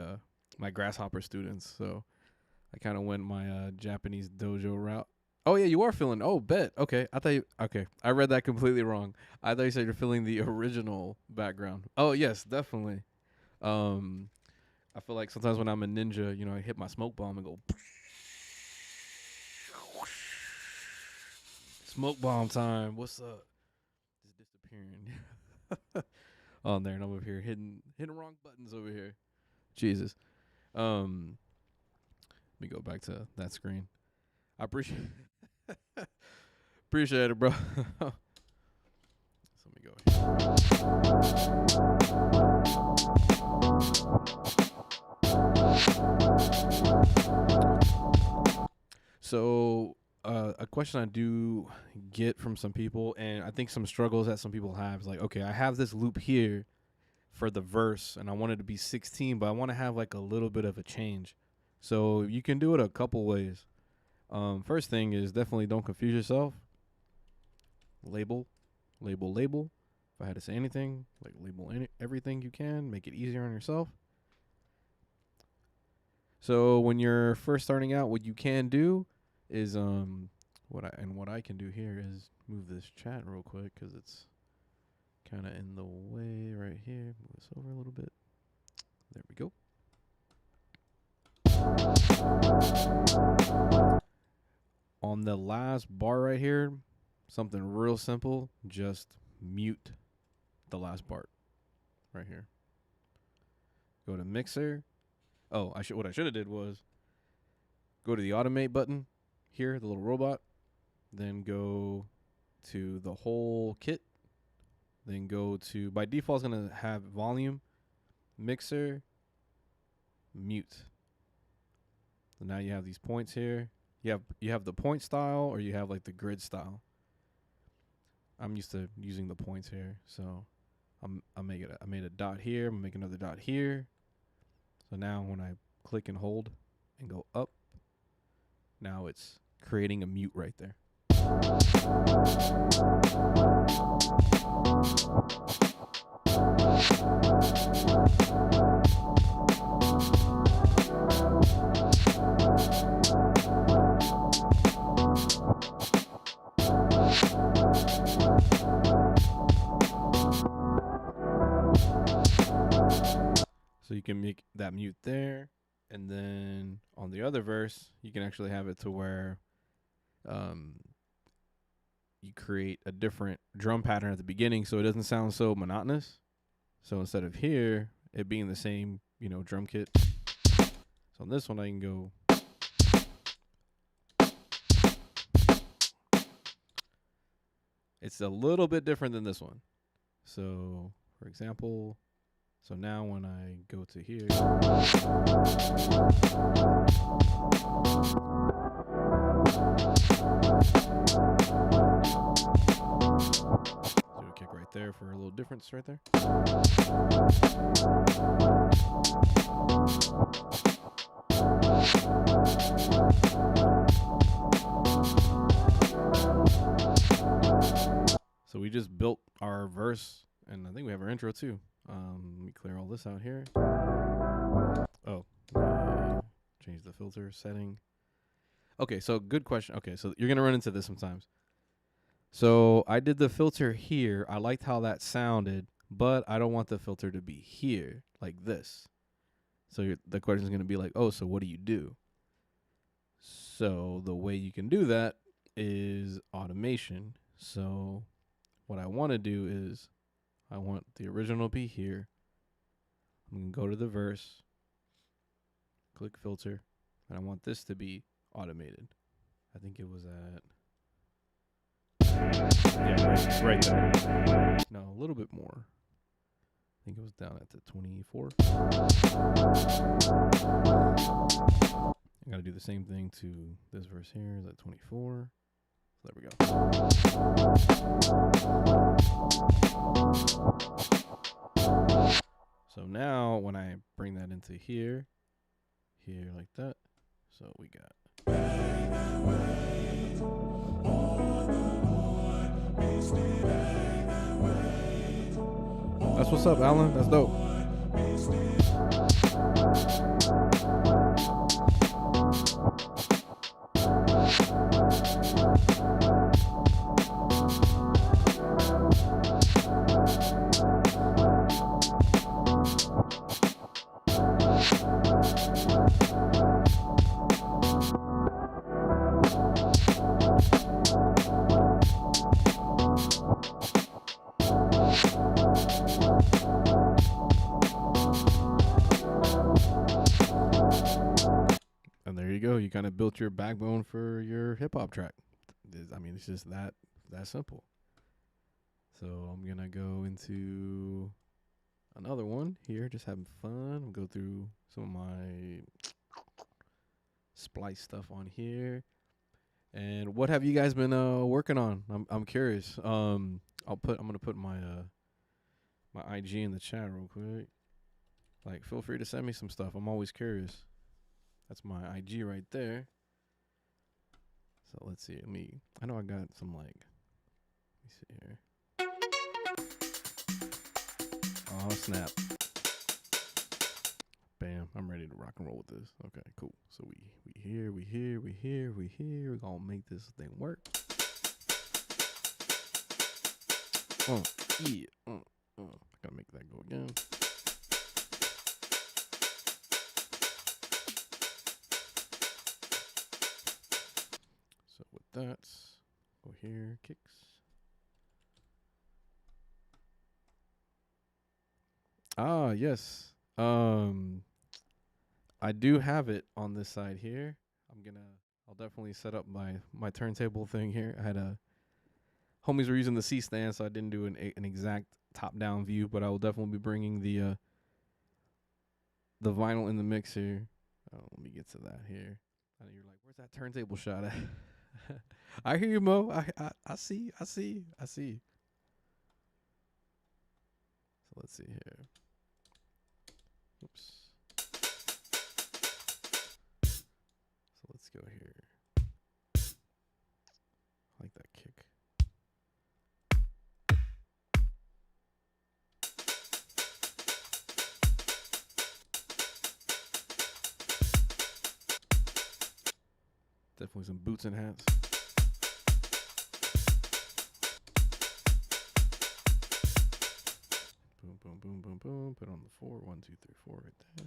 my grasshopper students, so I kind of went my Japanese dojo route. Oh yeah, you are feeling. Oh, bet. Okay, I thought you. Okay, I read that completely wrong. I thought you said you're feeling the original background. Oh yes, definitely. Um, I feel like sometimes when I'm a ninja, I hit my smoke bomb and go. Smoke bomb time. What's up? Just disappearing. On there, and I'm over here hitting wrong buttons over here. Jesus. Let me go back to that screen. I appreciate appreciate it, bro. So let me go here. So a question I do get from some people, and I think some struggles that some people have, is like, okay, I have this loop here for the verse, and I want it to be 16, but I want to have like a little bit of a change. So you can do it a couple ways. First thing is definitely don't confuse yourself. Label. If I had to say anything, like label everything you can, make it easier on yourself. So when you're first starting out, what you can do is what I can do here is move this chat real quick because it's kind of in the way right here. Move this over a little bit. There we go. On the last bar right here, something real simple, just mute the last part right here. Go to mixer. Oh, what I should have did was go to the automate button here, the little robot. Then go to the whole kit. Then go to, by default, it's going to have volume, mixer, mute. So now you have these points here. You have the point style, or you have like the grid style. I'm used to using the points here, so I made a dot here. I'm gonna make another dot here. So now when I click and hold and go up, now it's creating a mute right there. So you can make that mute there, and then on the other verse, you can actually have it to where you create a different drum pattern at the beginning so it doesn't sound so monotonous. So instead of here, it being the same, drum kit. So on this one, I can go. It's a little bit different than this one. So, for example, so now when I go to here, do a kick right there for a little difference right there. So we just built our verse, and I think we have our intro too. Let me clear all this out here. Oh, change the filter setting. Okay, so good question. Okay, so you're gonna run into this sometimes. So I did the filter here. I liked how that sounded, but I don't want the filter to be here like this. So the question is gonna be like, oh, so what do you do? So the way you can do that is automation. So what I want to do is I want the original to be here. I'm going to go to the verse, click filter, and I want this to be automated. I think it was at, right there. No, a little bit more. I think it was down at the 24. I got to do the same thing to this verse here. Is at 24. So there we go. So now when I bring that into here like that, so we got. That's what's up, Alan. That's dope. And there you go. You kind of built your backbone for your hip hop track. I mean, it's just that simple. So I'm going to go into another one here, just having fun. I'll go through some of my splice stuff on here. And what have you guys been working on? I'm curious. I'm gonna put my my IG in the chat real quick. Like, feel free to send me some stuff. I'm always curious. That's my IG right there. So let's see. I know I got some let me see here. Oh snap. Bam, I'm ready to rock and roll with this. Okay, cool. So we here. We're gonna make this thing work. Yeah. Gotta make that go again. So with that, go here, kicks. Ah, yes. I do have it on this side here. I'm I'll definitely set up my turntable thing here. I had a homies were using the C stand, so I didn't do an exact top down view, but I will definitely be bringing the vinyl in the mix here. Let me get to that here. I know you're like, where's that turntable shot at? I hear you, Mo. I see. So let's see here. Oops. So let's go here. I like that kick. Definitely some boots and hats. Boom, boom, boom, boom, boom. Put on the 4. 1, 2, 3, 4 right there.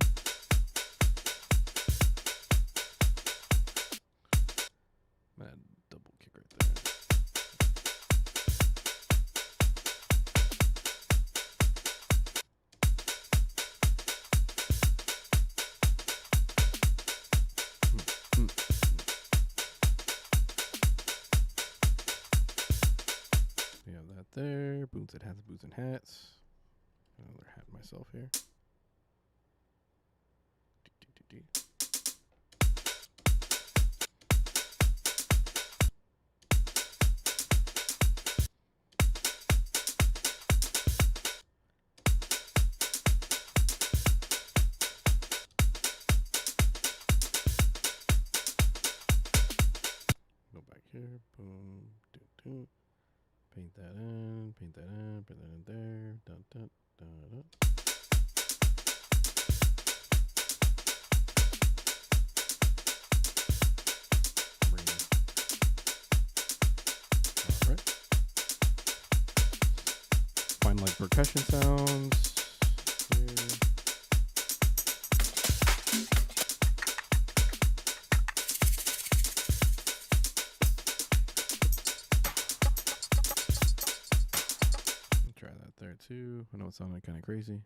Mad double kick right there. We have that there. Boots and hats, boots and hats. Another hat myself here. Go back here. Boom. Do, do. Paint that in. Paint that in. Put that in there. Dun, dun, dun, dun. Alright. Find like percussion sounds. Here. Try that there too. I know it sounded kind of crazy.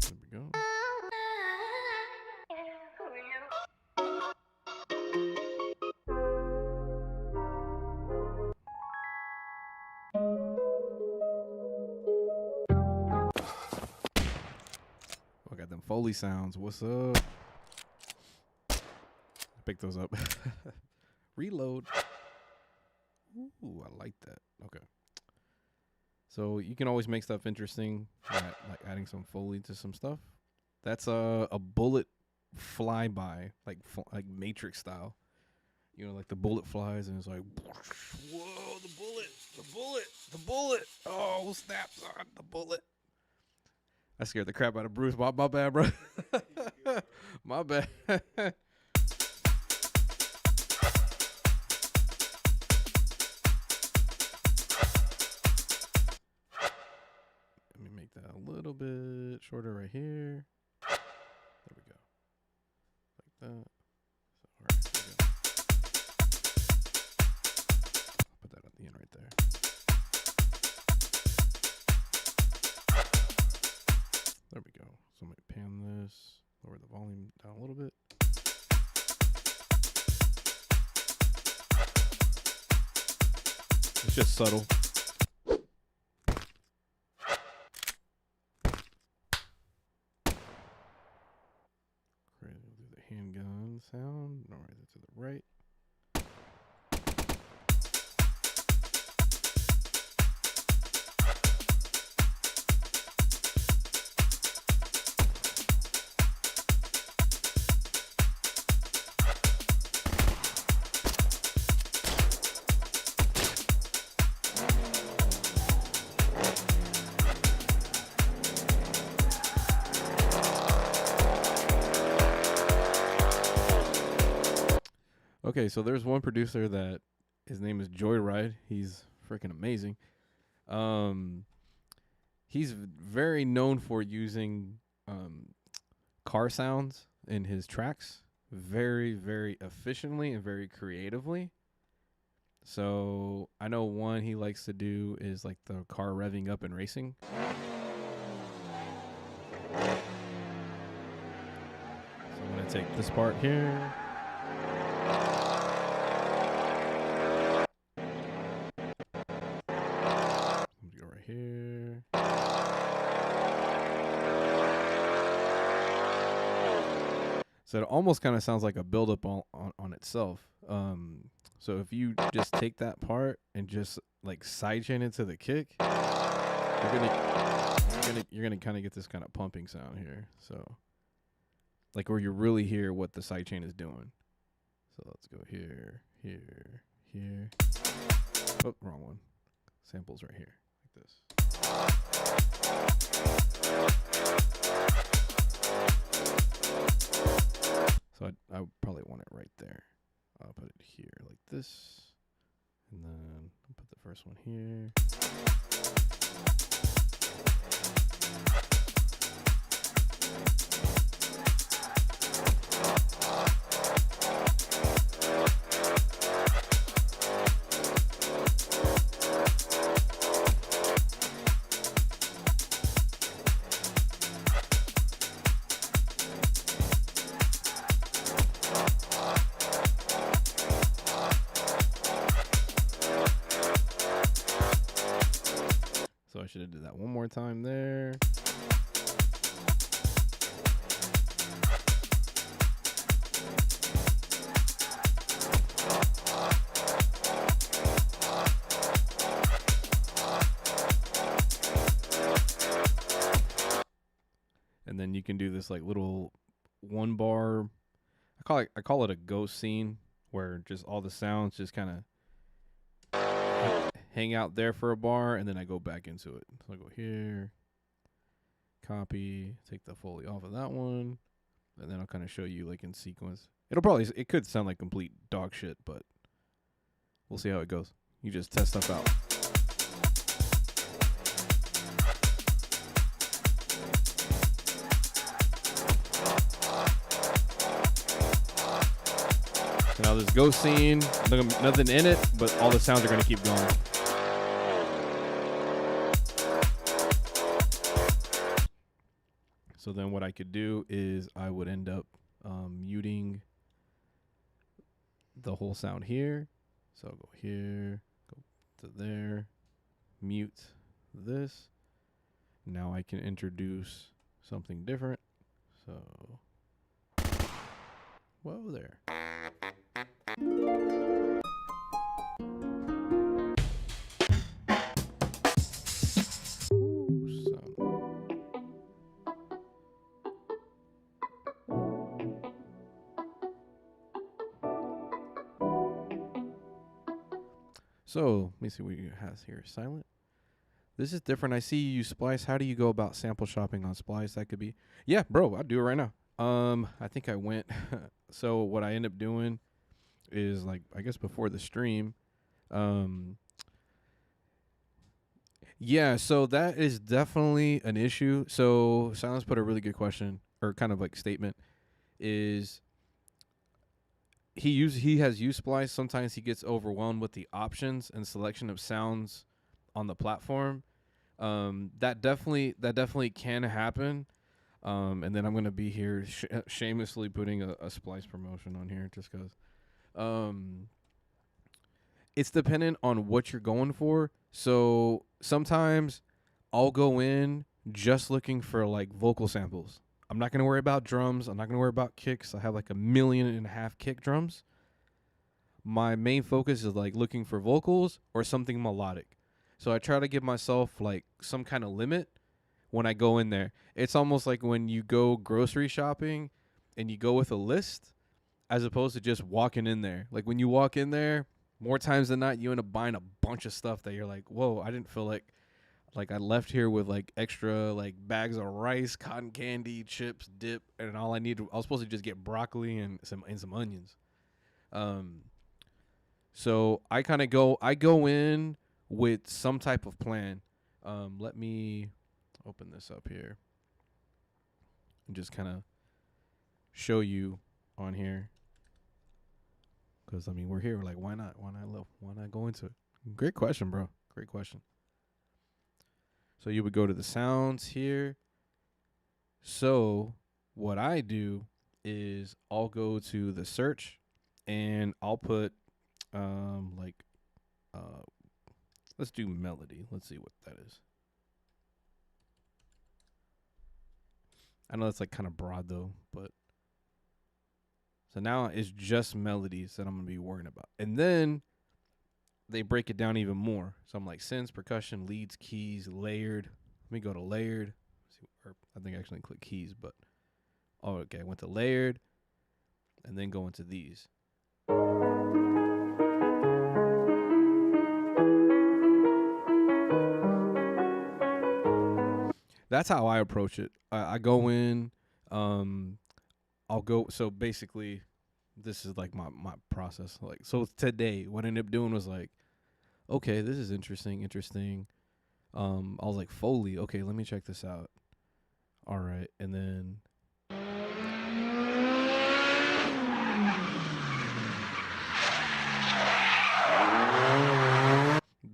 There we go. I got them Foley sounds. What's up? Pick those up. Reload. Ooh, I like that. Okay. So you can always make stuff interesting, like adding some Foley to some stuff. That's a bullet flyby, like Matrix style. You know, like the bullet flies and it's like, whoa, the bullet. Oh, snaps on the bullet. I scared the crap out of Bruce. My bad, bro. My bad. Let me make that a little bit shorter right here. There we go. Like that. So, all right, there we go. I'll put that at the end right there. There we go. So I'm going to pan this, lower the volume down a little bit. It's just subtle. Great. We'll do the handgun sound. No, right to the right. Okay, so there's one producer that his name is Joyride. He's freaking amazing. He's very known for using car sounds in his tracks very, very efficiently and very creatively. So I know one he likes to do is like the car revving up and racing. So I'm gonna take this part here. I'm gonna go right here. So it almost kind of sounds like a buildup on itself. So if you just take that part and just like sidechain it to the kick, you're gonna kind of get this kind of pumping sound here. So like where you really hear what the sidechain is doing. So let's go here, here, here. Oh, wrong one. Samples right here, like this. So I probably want it right there. I'll put it here like this. And then I'll put the first one here. So I should have did that one more time there. And then you can do this like little 1 bar. I call it a ghost scene where just all the sounds just kind of hang out there for a bar, and then I go back into it. So I go here, copy, take the Foley off of that one, and then I'll kind of show you like in sequence. It could sound like complete dog shit, but we'll see how it goes. You just test stuff out. So now this ghost scene, nothing in it, but all the sounds are going to keep going. So then what I could do is I would end up muting the whole sound here. So I'll go here, go to there, mute this. Now I can introduce something different. So, whoa there. So let me see what you has here. Silent. This is different. I see you use Splice. How do you go about sample shopping on Splice? That could be. Yeah, bro, I'll do it right now. I think I went. So what I end up doing is like I guess before the stream. Yeah, so that is definitely an issue. So Silence put a really good question or kind of like statement is he has used Splice. Sometimes he gets overwhelmed with the options and selection of sounds on the platform. That definitely can happen. And then I'm gonna be here shamelessly putting a Splice promotion on here just because. It's dependent on what you're going for. So sometimes I'll go in just looking for like vocal samples. I'm not going to worry about drums. I'm not going to worry about kicks. I have like 1.5 million kick drums. My main focus is like looking for vocals or something melodic. So I try to give myself like some kind of limit when I go in there. It's almost like when you go grocery shopping and you go with a list as opposed to just walking in there. Like when you walk in there, more times than not, you end up buying a bunch of stuff that you're like, whoa, I didn't feel like I left here with like extra like bags of rice, cotton candy, chips, dip, and all I was supposed to just get broccoli and some onions. So I go in with some type of plan. Let me open this up here and just kind of show you on here. Because I mean, we're here. Like, why not? Why not go into it? Great question, bro. Great question. So you would go to the sounds here. So what I do is I'll go to the search and I'll put like uh let's do melody. Let's see what that is. I know that's like kind of broad though, but so now it's just melodies that I'm gonna be worrying about. And then they break it down even more. So I'm like synths, percussion, leads, keys, layered. Let me go to layered. See, or I think I actually click keys, but oh, okay. I went to layered, and then go into these. That's how I approach it. I go in. Um, I'll go. So basically, this is like my process. Like so today, what I ended up doing was like, okay, this is interesting. Interesting. I was like Foley. Okay, let me check this out. All right, and then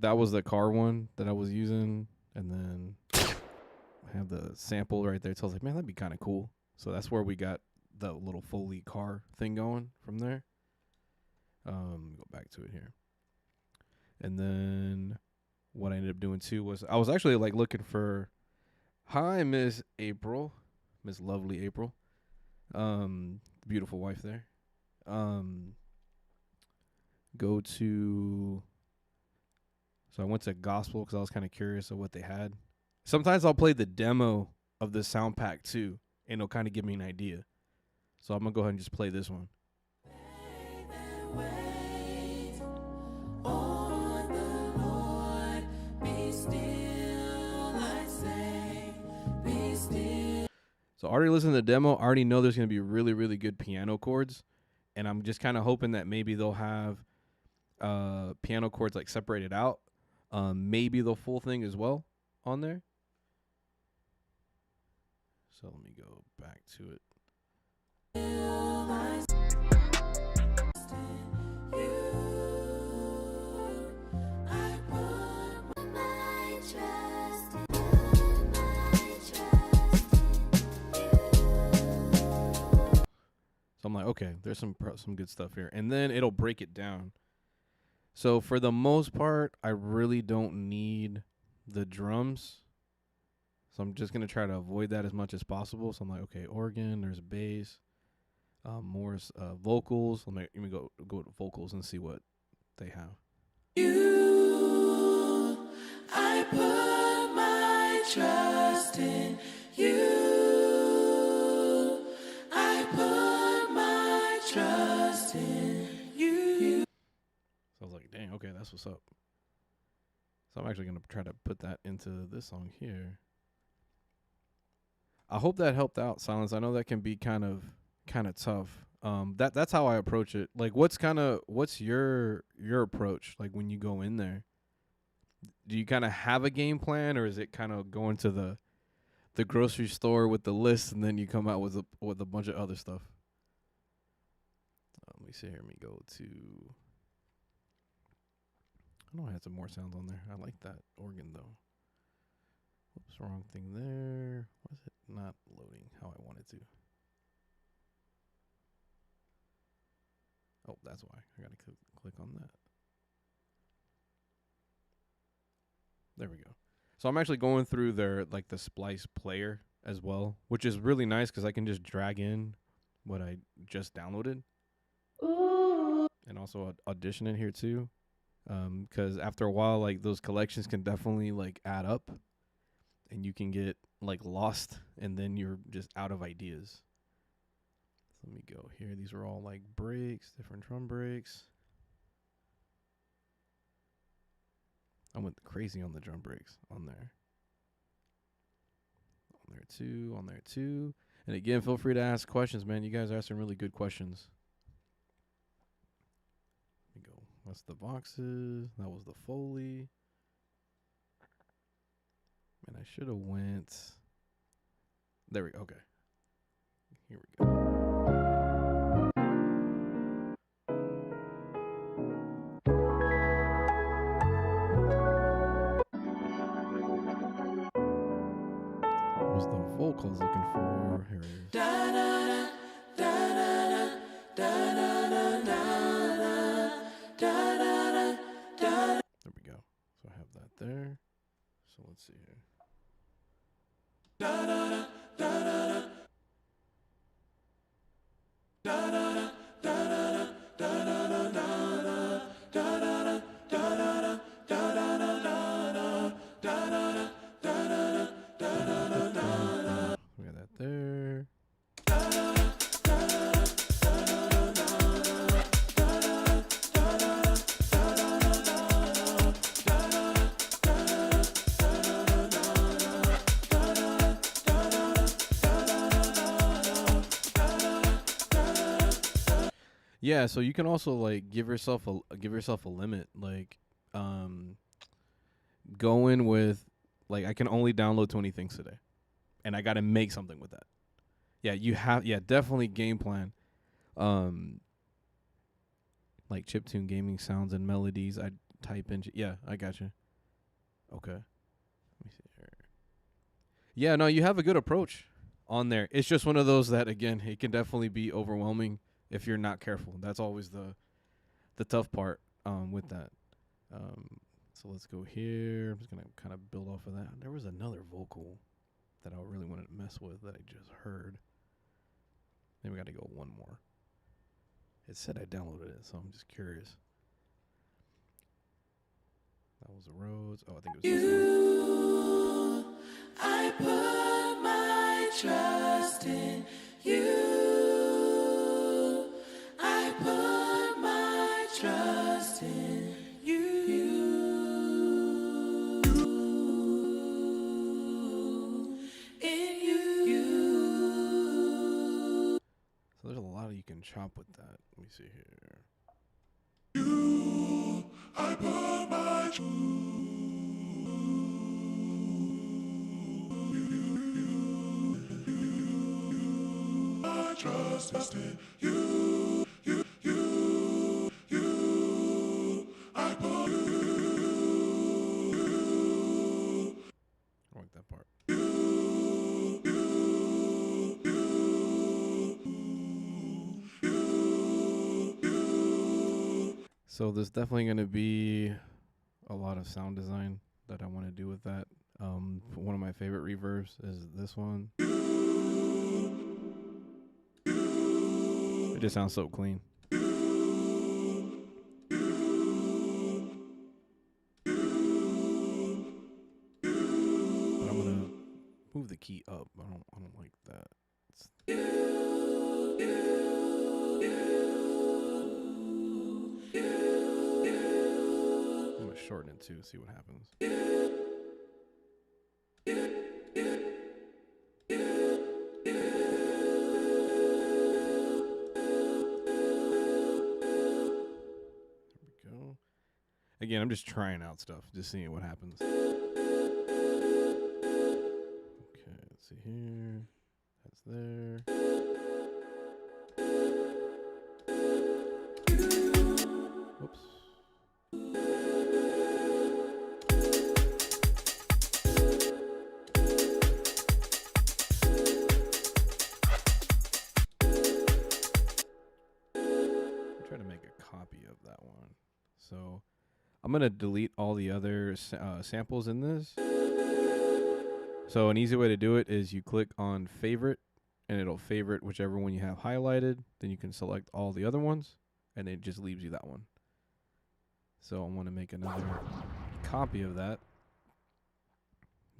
that was the car one that I was using, and then I have the sample right there. So I was like, man, that'd be kind of cool. So that's where we got the little Foley car thing going from there. Go back to it here, and then what I ended up doing too was I was actually like looking for, hi Miss April, Miss Lovely April, beautiful wife there. Um, go to So I went to gospel because I was kind of curious of what they had. Sometimes I'll play the demo of the sound pack too, and it'll kind of give me an idea. So I'm gonna go ahead and just play this one. So I already listened to the demo. I already know there's gonna be really, really good piano chords, and I'm just kind of hoping that maybe they'll have piano chords like separated out. Maybe the full thing as well on there. So let me go back to it. So I'm like, okay, there's some good stuff here, and then it'll break it down. So for the most part, I really don't need the drums. So I'm just gonna try to avoid that as much as possible. So I'm like, okay, organ, there's bass, more vocals. Let me go to vocals and see what they have. You, I put my trust in you. I put my trust in you. So I was like, dang, okay, that's what's up. So I'm actually gonna try to put that into this song here. I hope that helped out, Silence. I know that can be kind of tough. That's how I approach it. Like, what's your approach? Like when you go in there, do you kind of have a game plan, or is it kind of going to the grocery store with the list and then you come out with a bunch of other stuff? Let me see here. Let me go to. I know I had some more sounds on there. I like that organ though. Whoops, wrong thing there. Why is it not loading how I want it to? Oh, that's why. I gotta click on that. There we go. So I'm actually going through their like the Splice player as well, which is really nice because I can just drag in what I just downloaded. Ooh. And also Audition in here too. Because after a while, like those collections can definitely like add up, and you can get like lost, and then you're just out of ideas. So let me go here. These are all like breaks, different drum breaks. I went crazy on the drum breaks on there. On there too. And again, feel free to ask questions, man. You guys asked some really good questions. Let me go. That's the boxes. That was the Foley. And I should have went. There we go. Okay. Here we go. vocal I was looking for. Here it is. There we go. So I have that there. So let's see here. We got that there. Yeah, so you can also like give yourself a limit, like go in with like I can only download 20 things today, and I got to make something with that. Yeah, definitely game plan. Like chiptune gaming sounds and melodies. I type in. I got you. Okay, let me see here. Yeah, no, you have a good approach on there. It's just one of those that again, it can definitely be overwhelming if you're not careful. That's always the tough part with that. So let's go here. I'm just going to kind of build off of that. There was another vocal that I really wanted to mess with that I just heard. Then we got to go one more. It said I downloaded it, so I'm just curious. That was the Rhodes. Oh, I think it was you. I put my trust in you. I put my trust in you. In you. So there's a lot you can chop with that. Let me see here. You, I put my trust in you. I put you. I like that part. So there's definitely going to be a lot of sound design that I want to do with that. One of my favorite reverbs is this one. It just sounds so clean. But I'm gonna move the key up. I don't like that. I'm gonna shorten it too, see what happens. Again, I'm just trying out stuff, just seeing what happens. Okay, let's see here. That's there. Whoops. I'm trying to make a copy of that one. So I'm going to delete all the other samples in this. So an easy way to do it is you click on favorite and it'll favorite whichever one you have highlighted. Then you can select all the other ones and it just leaves you that one. So I want to make another copy of that.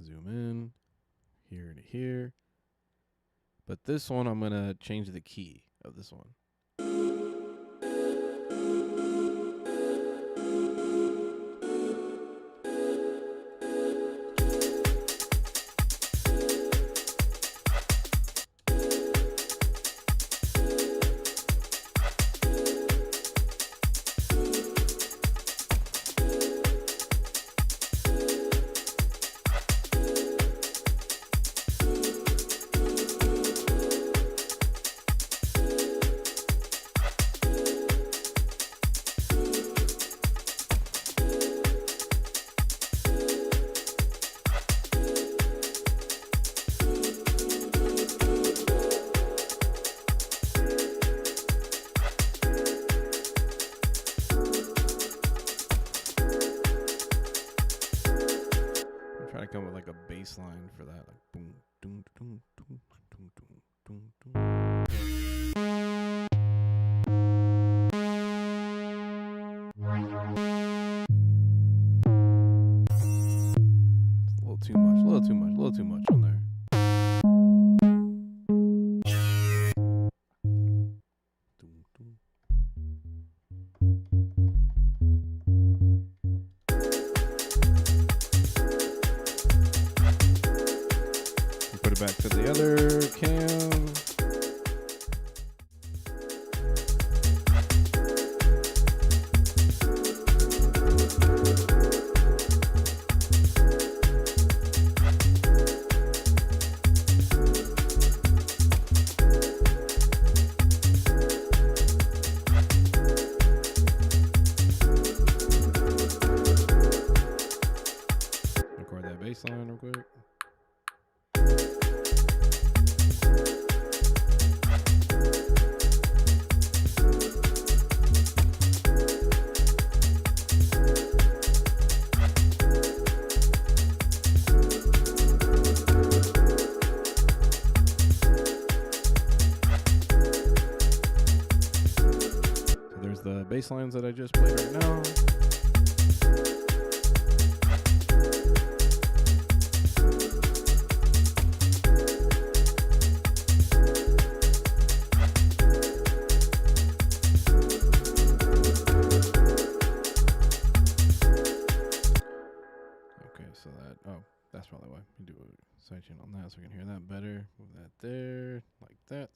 Zoom in here to here. But this one, I'm going to change the key of this one. gotta come with like a bass line for that, like boom, doom, doom, doom, doom, doom, doom, doom. It's a little too much, a little too much, a little too much on there. Put it back to the other cam. Record that bass line real quick. The bass lines that I just played right now. Okay, so that's probably why you do a side chain on that so we can hear that better. Move that there, like that.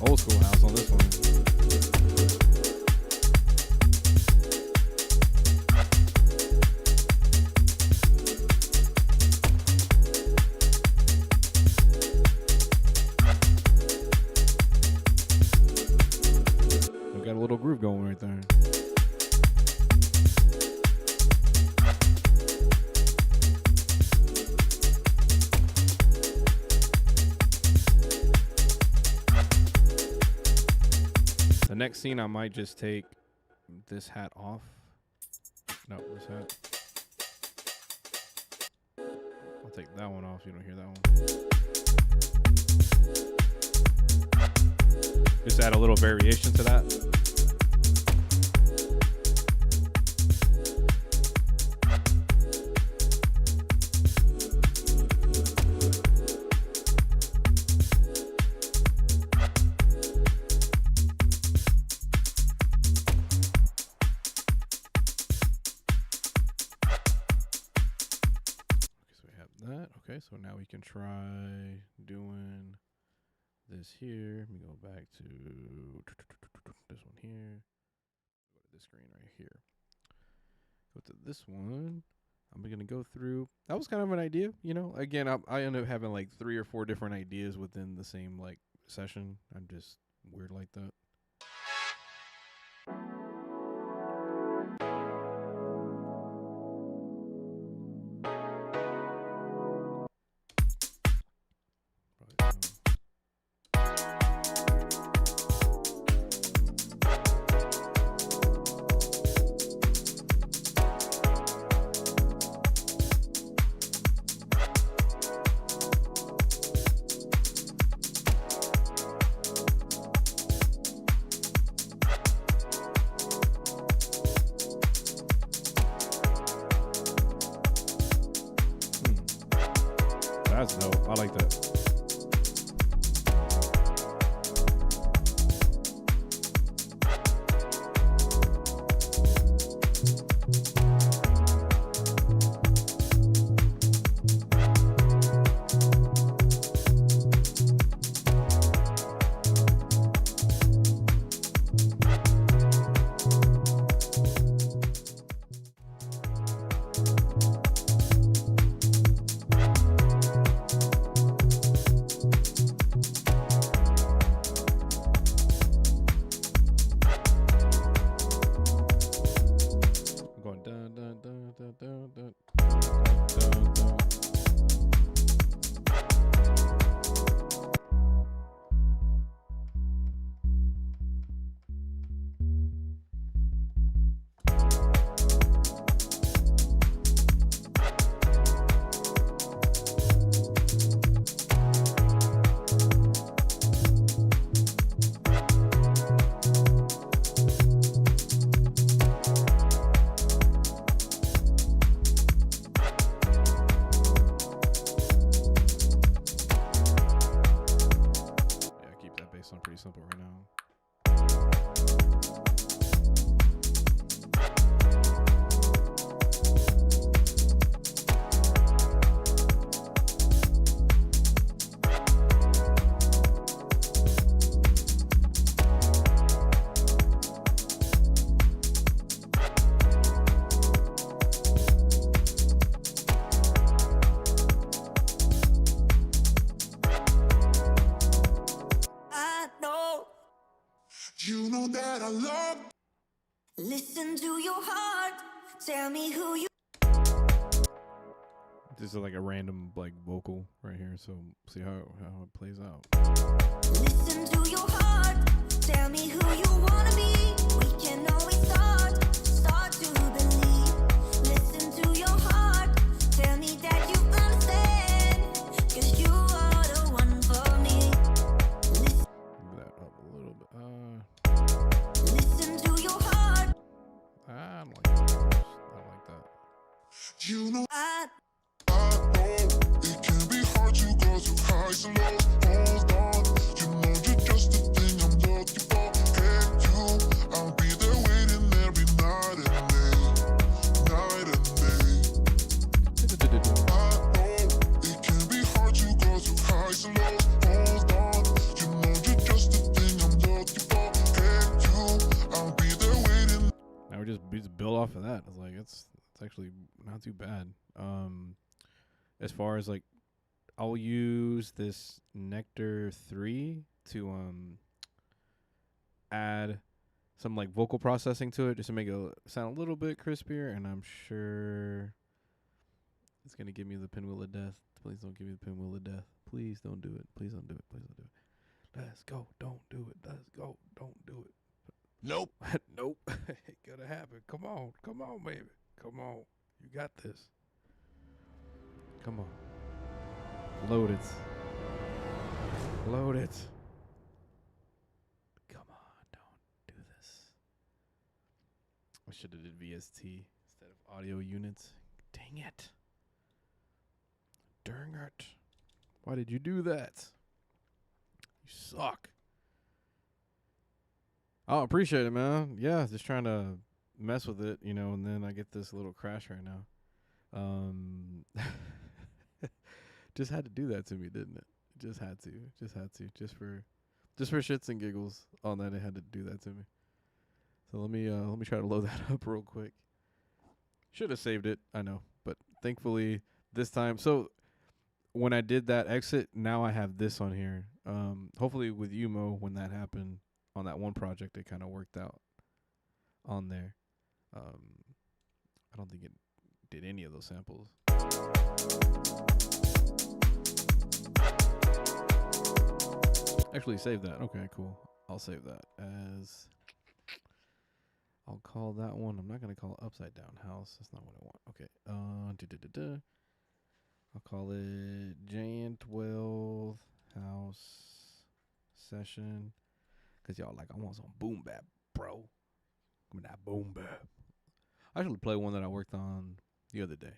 Old school house on this one. We got a little groove going right there. The next scene, I might just take this hat off. No, this hat. I'll take that one off so you don't hear that one. Just add a little variation to that. Okay, so now we can try doing this here. Let me go back to this one here. Go to this screen right here. Go to this one. I'm going to go through. That was kind of an idea, you know. Again, I end up having like 3 or 4 different ideas within the same like session. I'm just weird like that. That's dope. I like that. Listen to your heart. Tell me who you. This is like a random like vocal right here, so see how it plays out. Listen to your heart. Tell me who you wanna be. We can always start to believe. Listen to your heart. Tell me that you understand. 'Cause you are the one for me. Move that up a little bit. Listen to your heart. I don't like that. I don't like that. You know I it can be hard to go through highs and lows. Hold on, you know you're just the thing I'm looking for. Can't you? I'll be there waiting every night and day, night and day. I know it can be hard to go through highs and lows. Hold on, you know you're just the thing I'm looking for. Can't you? I'll be there waiting. Now we just build off of that. It's like it's actually not too bad. As far as like, I'll use this Nectar 3 to add some like vocal processing to it, just to make it sound a little bit crispier. And I'm sure it's gonna give me the pinwheel of death. Please don't give me the pinwheel of death. Please don't do it. Please don't do it. Please don't do it. Let's go. Don't do it. Let's go. Don't do it. Nope. Nope. It gotta happen. Come on, baby. Come on. You got this. Come on. Load it. Load it. Come on, don't do this. I should have did VST instead of audio units. Dang it. Dang it. Why did you do that? You suck. Oh, appreciate it, man. Yeah, just trying to mess with it, and then I get this little crash right now. Just had to do that to me, didn't it? Just had to. Just for shits and giggles. All night it had to do that to me. So let me try to load that up real quick. Should have saved it, I know, but thankfully this time. So when I did that exit, now I have this on here. Hopefully with you, Mo, when that happened on that one project, it kind of worked out on there. I don't think it did any of those samples. Actually, save that. Okay, cool. I'll save that as. I'll call that one. I'm not gonna call it Upside Down House. That's not what I want. Okay. I'll call it Jan12 House Session. Cause y'all like, I want some boom bap, bro. Give me that boom bap. I actually play one that I worked on the other day.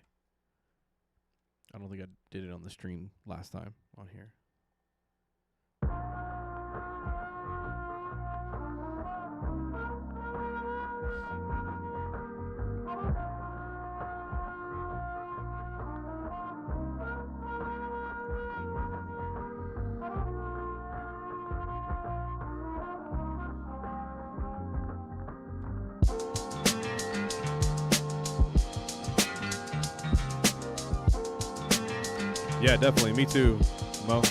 I don't think I did it on the stream last time on here. Yeah, definitely. Me too, Mo.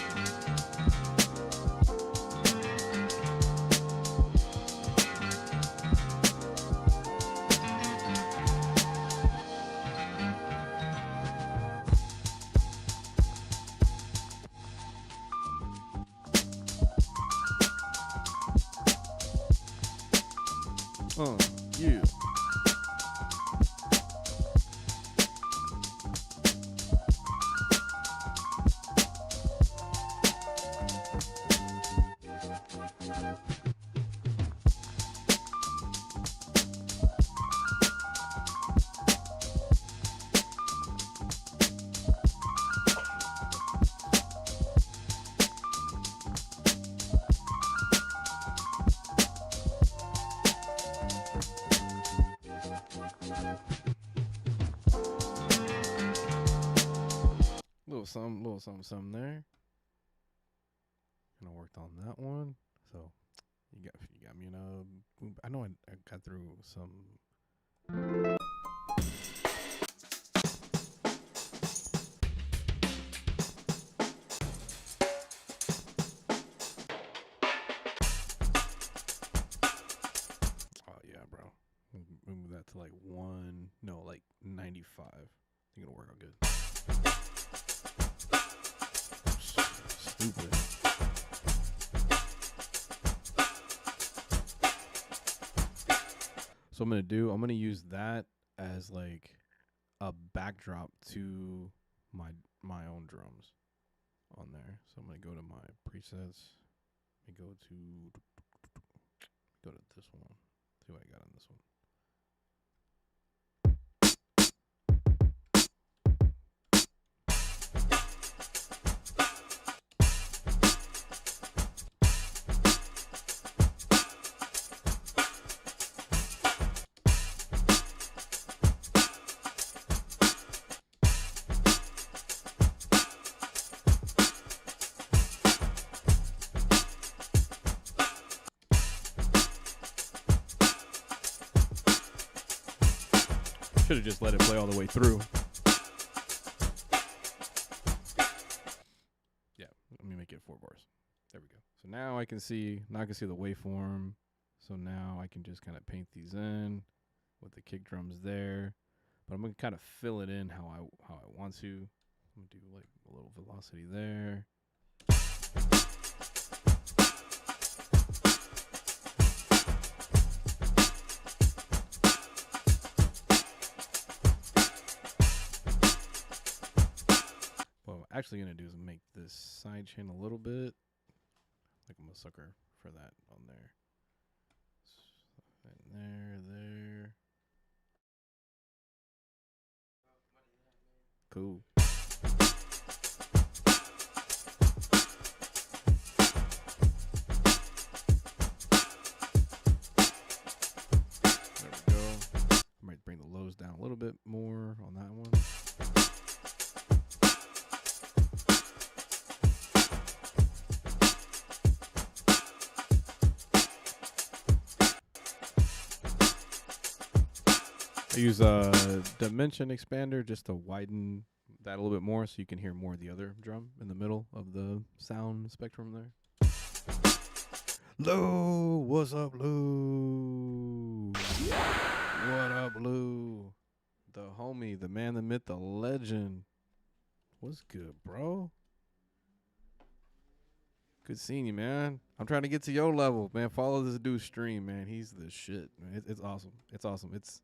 Yeah. Little something there. And I worked on that one. So you got me in a. I know I got through some. Oh yeah, bro. to like 95. I think it'll work out good. Stupid. So I'm gonna use that as like a backdrop to my own drums on there. So I'm gonna go to my presets. Let me go to this one. See what I got on this one. Should have just let it play all the way through. Yeah, let me make it 4 bars. There we go. So now I can see the waveform. So now I can just kind of paint these in with the kick drums there. But I'm gonna kind of fill it in how I want to. I'm gonna do like a little velocity there. What I'm actually gonna do is make this side chain a little bit. Like I'm a sucker for that on there. And there. Cool. There we go. I might bring the lows down a little bit more on that one. I use a dimension expander just to widen that a little bit more so you can hear more of the other drum in the middle of the sound spectrum there. Lou, what's up, Lou? What up, Lou? The homie, the man, the myth, the legend. What's good, bro? Good seeing you, man. I'm trying to get to your level, man. Follow this dude's stream, man. He's the shit, man. It's awesome. It's awesome. It's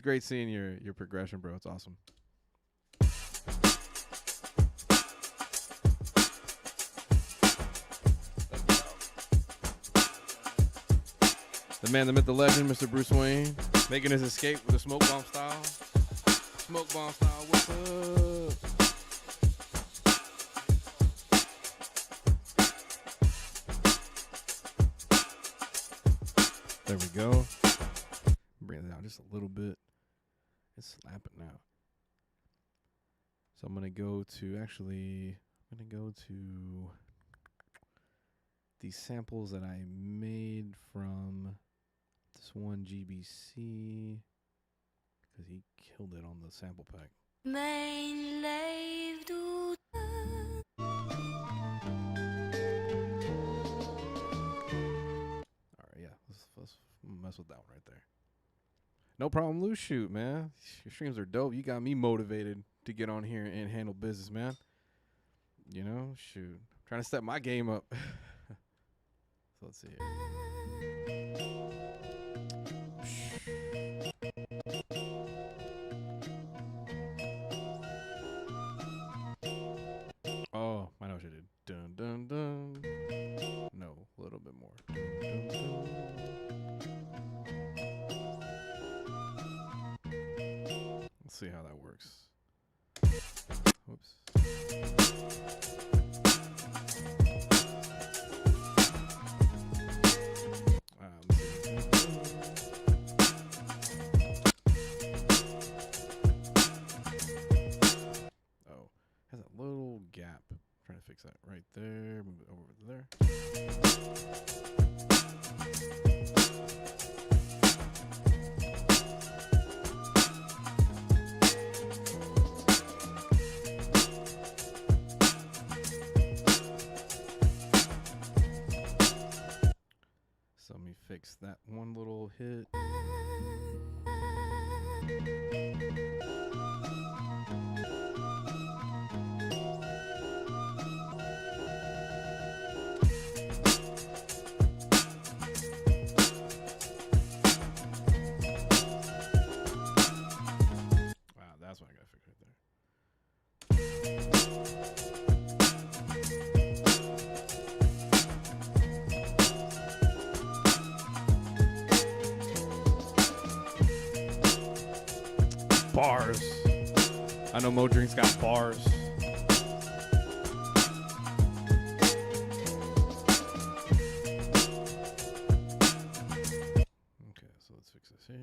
great seeing your progression, bro. It's awesome. The man, the myth, the legend, Mr. Bruce Wayne, making his escape with a smoke bomb style. Smoke bomb style, what's up? There we go. Bring it down just a little bit. It's slapping now. So I'm gonna go to these samples that I made from this one GBC because he killed it on the sample pack. All right, yeah, let's mess with that one right there. No problem, Lou. Shoot, man. Your streams are dope. You got me motivated to get on here and handle business, man. You know, shoot. Trying to step my game up. So let's see here. Oh, I know what I did. Dun, dun, dun. No, a little bit more. Dun, dun, dun. Let's see how that works. Whoops. Let's see. Oh, has a little gap. I'm trying to fix that right there. Move it over to there. Bars. I know Mo Drink's got bars. Okay, so let's fix this here.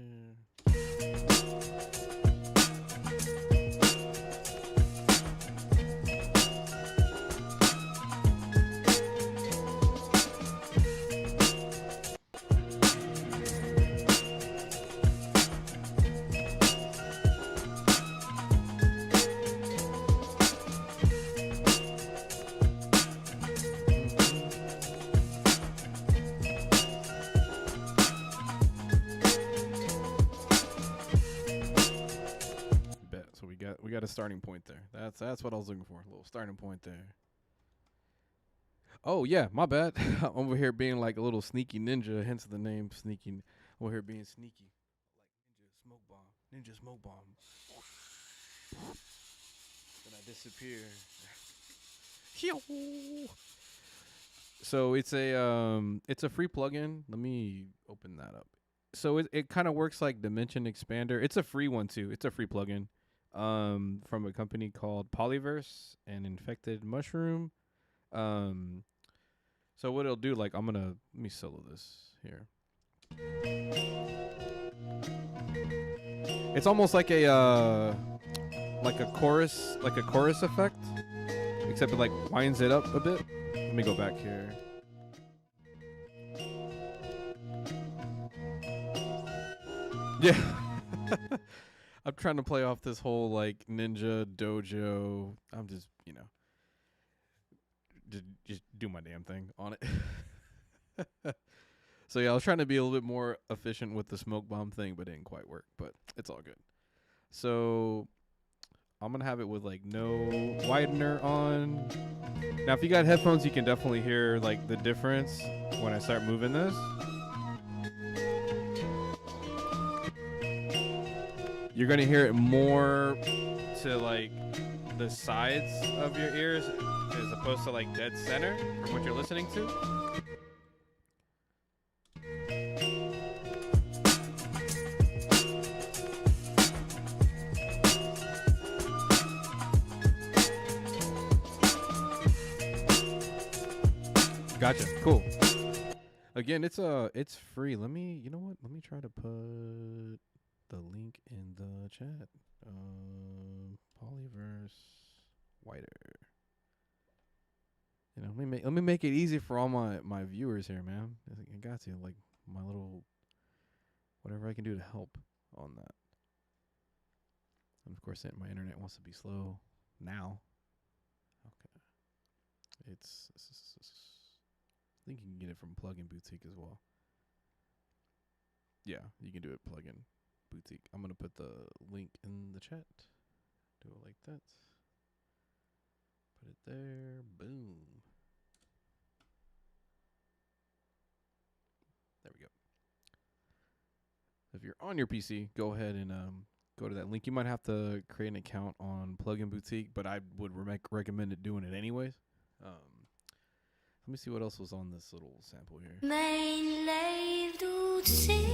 So we got a starting point there. That's what I was looking for. A little starting point there. Oh yeah, my bad. I'm over here being like a little sneaky ninja, hence the name sneaky. Over here being sneaky, like ninja smoke bomb, ninja smoke bomb. Then I disappear. So it's a free plugin. Let me open that up. So it kind of works like Dimension Expander. It's a free one too. It's a free plugin. From a company called Polyverse and Infected Mushroom. So what it'll do, like, let me solo this here. It's almost like a chorus effect, except it like winds it up a bit. Let me go back here. Yeah. I'm trying to play off this whole like ninja dojo. I'm just, just do my damn thing on it. So yeah, I was trying to be a little bit more efficient with the smoke bomb thing, but it didn't quite work, but it's all good. So I'm going to have it with like no widener on. Now, if you got headphones, you can definitely hear like the difference when I start moving this. You're going to hear it more to like the sides of your ears as opposed to like dead center from what you're listening to. Gotcha. Cool. Again, it's free. Let me try to put the link in the chat. Polyverse wider. Let me make it easy for all my viewers here, man. I got to like my little whatever I can do to help on that. And of course, my internet wants to be slow now. Okay. I think you can get it from Plugin Boutique as well. Yeah, you can do it Plugin Boutique. I'm gonna put the link in the chat. Do it like that. Put it there. Boom. There we go. If you're on your PC, go ahead and go to that link. You might have to create an account on Plugin Boutique, but I would recommend it doing it anyways. Let me see what else was on this little sample here. Mijn lijf doet zeer.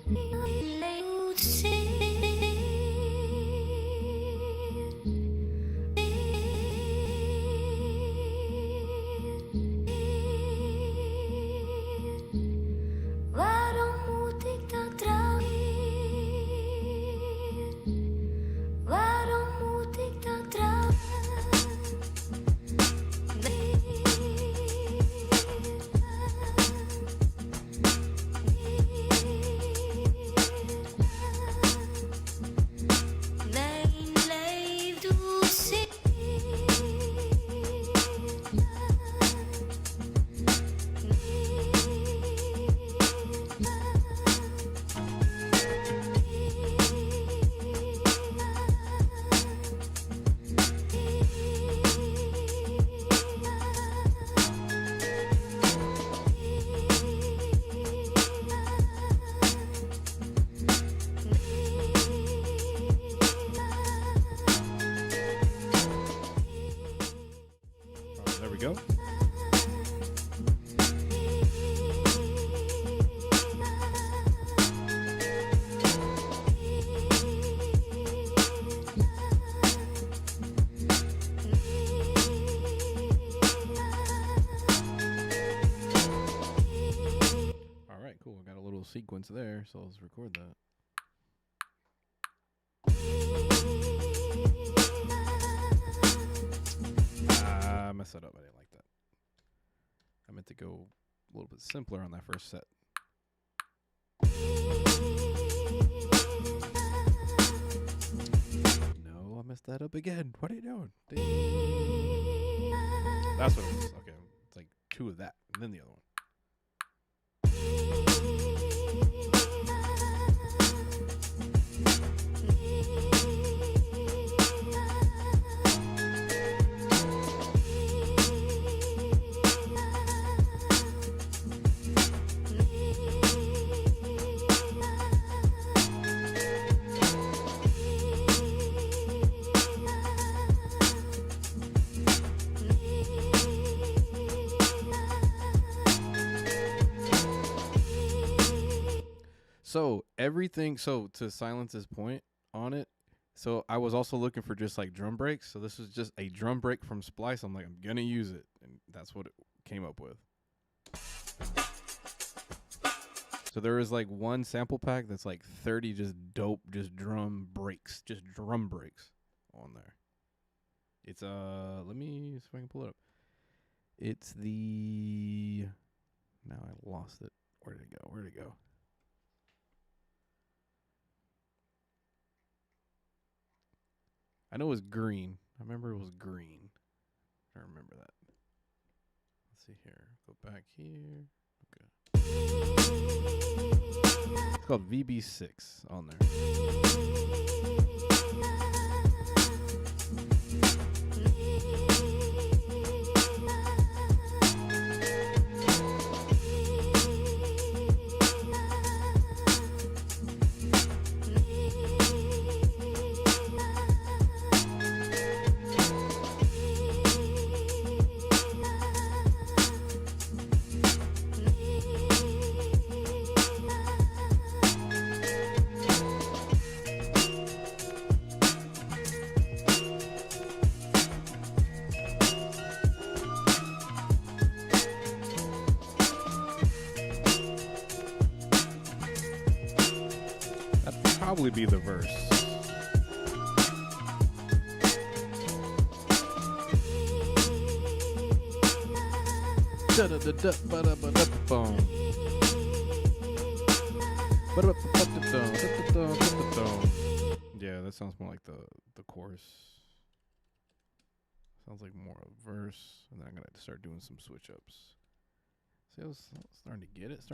Mijn lijf doet zeer. Waarom moet ik dat trouwen? Waarom moet ik dat trouwen? Cool. I got a little sequence there, so let's record that. I messed that up. I didn't like that. I meant to go a little bit simpler on that first set. No, I messed that up again. What are you doing? Ding. That's what it was. Okay, it's like 2 of that, and then the other one. So everything, so to Silence's point on it, so I was also looking for just like drum breaks. So this was just a drum break from Splice. I'm like, I'm gonna use it, and that's what it came up with. So there is like one sample pack that's like 30 just dope, just drum breaks on there. It's let me see if I can pull it up. It's the, now I lost it. Where did it go? I know it was green. I remember it was green. I remember that. Let's see here. Go back here. Okay. It's called VB6 on there. That'd probably be the verse. Yeah, that sounds more like the chorus. Sounds like more a verse, and then I'm gonna start doing some switch ups. See, I was starting to get it. So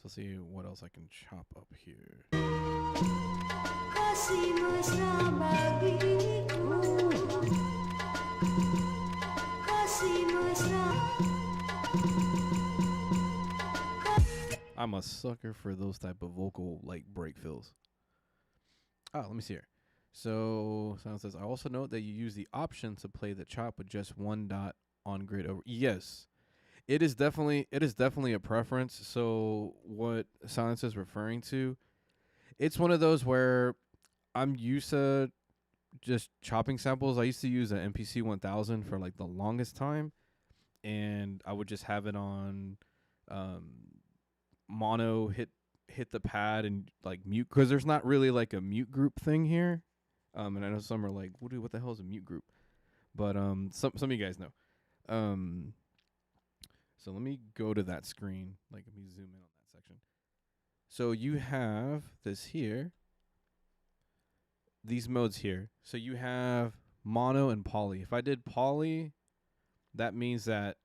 let's see what else I can chop up here. I'm a sucker for those type of vocal like break fills. Oh, let me see here. So someone says, I also note that you use the option to play the chop with just one dot on grid over. Yes. It is definitely a preference. So what Silence is referring to, it's one of those where I'm used to just chopping samples. I used to use an MPC 1000 for like the longest time, and I would just have it on mono, hit the pad and like mute, because there's not really like a mute group thing here. And I know some are like, what the hell is a mute group? But some of you guys know. So let me go to that screen. Like, let me zoom in on that section. So you have this here. These modes here. So you have mono and poly. If I did poly, that means that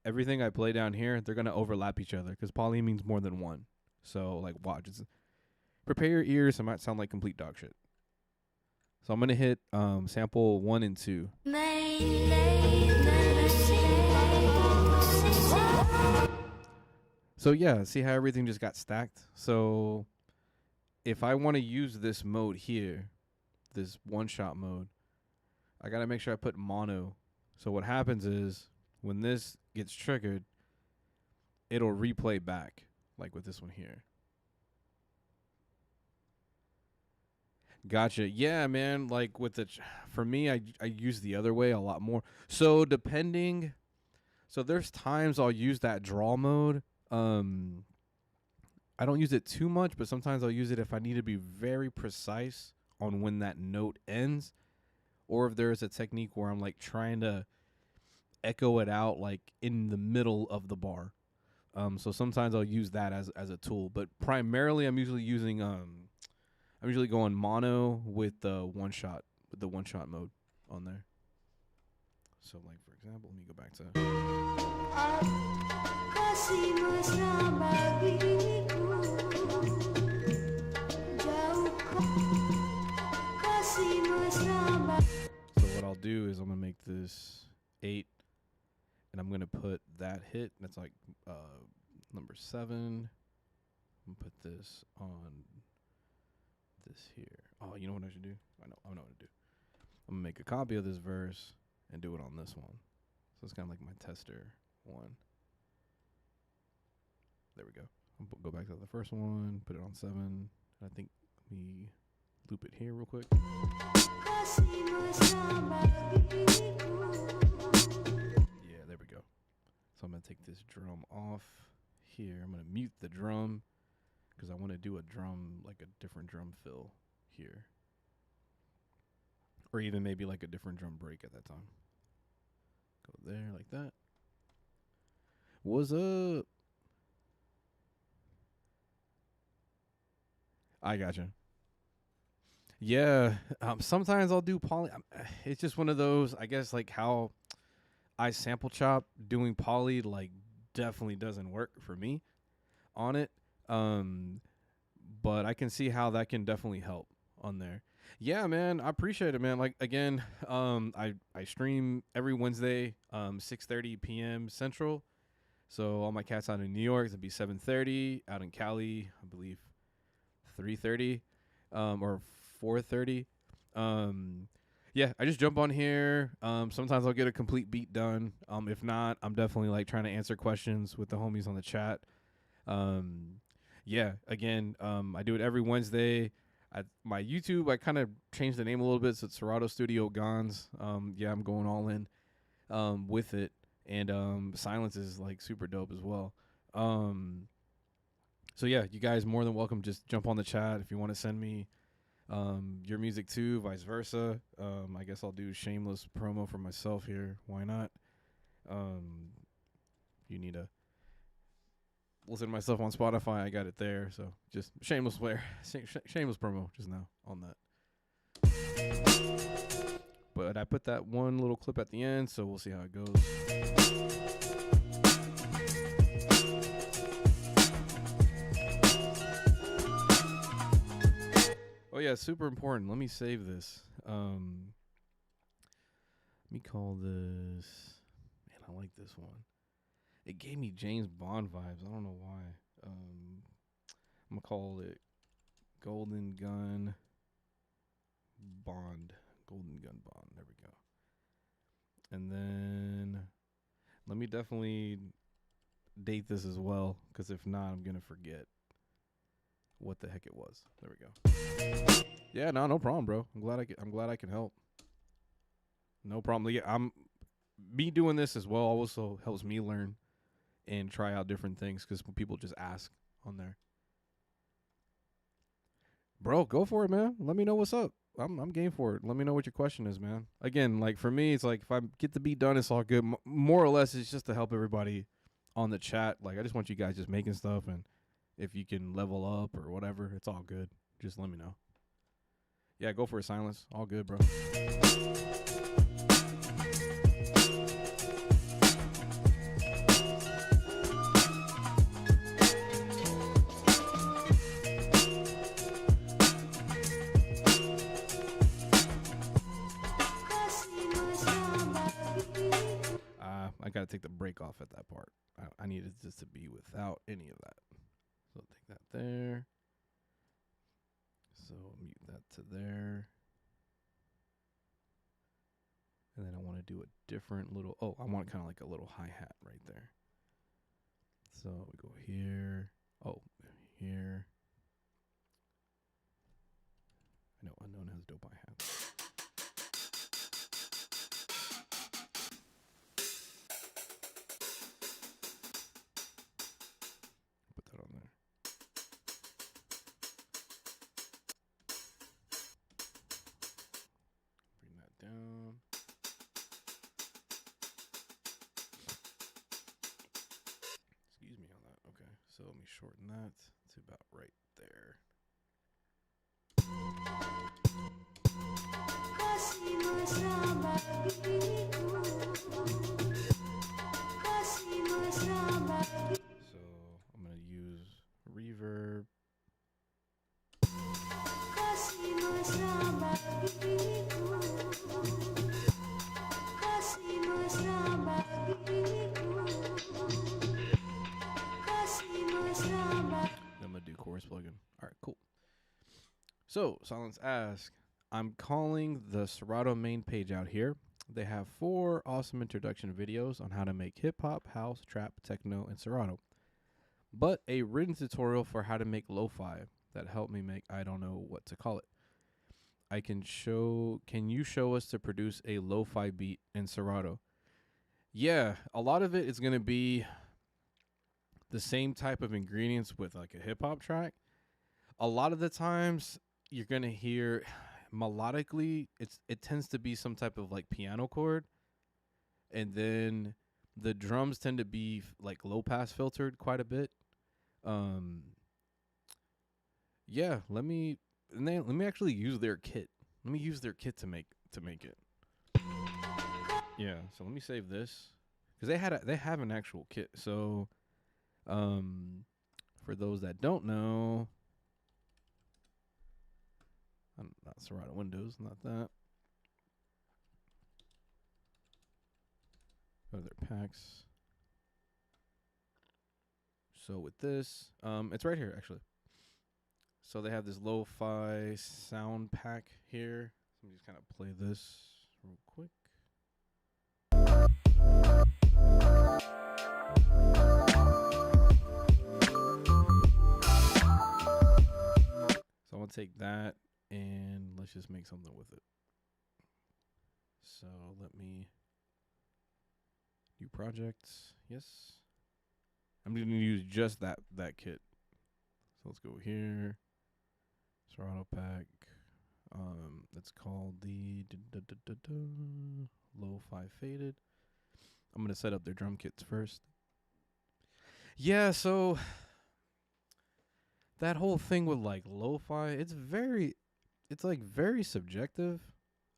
everything I play down here, they're going to overlap each other, because poly means more than one. So, like, watch. Prepare your ears. It might sound like complete dog shit. So I'm going to hit sample 1 and 2. So yeah, see how everything just got stacked? So if I want to use this mode here, this one-shot mode, I got to make sure I put mono. So what happens is when this gets triggered, it'll replay back, like with this one here. Gotcha. Yeah, man. Like with for me, I use the other way a lot more. So depending, so there's times I'll use that draw mode. Um, I don't use it too much, but sometimes I'll use it if I need to be very precise on when that note ends, or if there's a technique where I'm like trying to echo it out like in the middle of the bar. So sometimes I'll use that as a tool, but primarily I'm usually using I'm usually going mono with the one shot mode on there. So like for example, let me go back to Kasih mesra bagiku, jauh kasih mesra bagiku. So what I'll do is I'm gonna make this 8, and I'm gonna put that hit. That's like number 7. I'm gonna put this on this here. Oh, you know what I should do? I know what to do. I'm gonna make a copy of this verse and do it on this one. So it's kind of like my tester one. There we go. I'll go back to the first one, put it on 7. And I think let me loop it here real quick. Kasih mesra bagiku. Yeah, there we go. So I'm gonna take this drum off here. I'm gonna mute the drum because I want to do a drum, like a different drum fill here, or even maybe like a different drum break at that time. Go there like that. What's up? I gotcha. Yeah, sometimes I'll do poly. It's just one of those, I guess, like how I sample chop doing poly, like definitely doesn't work for me on it. Um, but I can see how that can definitely help on there. Yeah, man, I appreciate it, man. Like again, I stream every Wednesday, 6:30 p.m. Central. So all my cats out in New York, it'll be 7:30. Out in Cali, I believe 3:30, or 4:30. Um, yeah, I just jump on here. Sometimes I'll get a complete beat done. If not, I'm definitely like trying to answer questions with the homies on the chat. Yeah, again, I do it every Wednesday. My YouTube, I kind of changed the name a little bit, so it's Serato Studio Questions. Yeah, I'm going all in with it, and silence is like super dope as well. So yeah, you guys more than welcome. Just jump on the chat if you want to send me your music too, vice versa. I guess I'll do shameless promo for myself here. Why not? You need to listen to myself on Spotify. I got it there. So just shameless shameless promo just now on that. But I put that one little clip at the end, so we'll see how it goes. Oh yeah, super important. Let me save this. Let me call this. Man, I like this one. It gave me James Bond vibes. I don't know why. I'm gonna call it Golden Gun Bond. Golden Gun Bond. There we go. And then let me definitely date this as well, because if not, I'm gonna forget what the heck it was. There we go. Yeah, no problem, bro. I'm glad I can help. No problem. Yeah, me doing this as well also helps me learn and try out different things, because people just ask on there. Bro, go for it, man. Let me know what's up. I'm game for it. Let me know what your question is, man. Again, like for me, it's like if I get the beat done, it's all good. More or less, it's just to help everybody on the chat. Like I just want you guys just making stuff, and if you can level up or whatever, it's all good. Just let me know. Yeah, go for it, Silence. All good, bro. I gotta take the break off at that part. I needed this to be without any of that. So take that there. So mute that to there. And then I want to do a different little, I want kind of like a little hi-hat right there. So we go here. Oh, here. I know known as dope hi-hats. Put that on there. Bring that down. Excuse me on that. Okay, so let me shorten that to about right there. So I'm going to use reverb. Then I'm going to do chorus plugin. All right, cool. So Silence asks, I'm calling the Serato main page out here. They have 4 awesome introduction videos on how to make hip hop, house, trap, techno, and Serato. But a written tutorial for how to make lo-fi that helped me make I don't know what to call it. Can you show us to produce a lo-fi beat in Serato? Yeah, a lot of it is going to be the same type of ingredients with like a hip hop track. A lot of the times you're going to hear melodically it tends to be some type of like piano chord, and then the drums tend to be like low pass filtered quite a bit. Yeah, let me actually use their kit. Let me use their kit to make it. Yeah, so let me save this because they have an actual kit. So, for those that don't know, not Serato Windows, not that. Go to their packs. So with this, it's right here actually. So they have this lo-fi sound pack here. Let me just kind of play this real quick. So I'm gonna take that and let's just make something with it. So let me new projects. Yes. I'm gonna use just that kit. So let's go here. Serato pack. It's called the Lo-Fi Faded. I'm gonna set up their drum kits first. Yeah, so that whole thing with like lo-fi, it's like very subjective.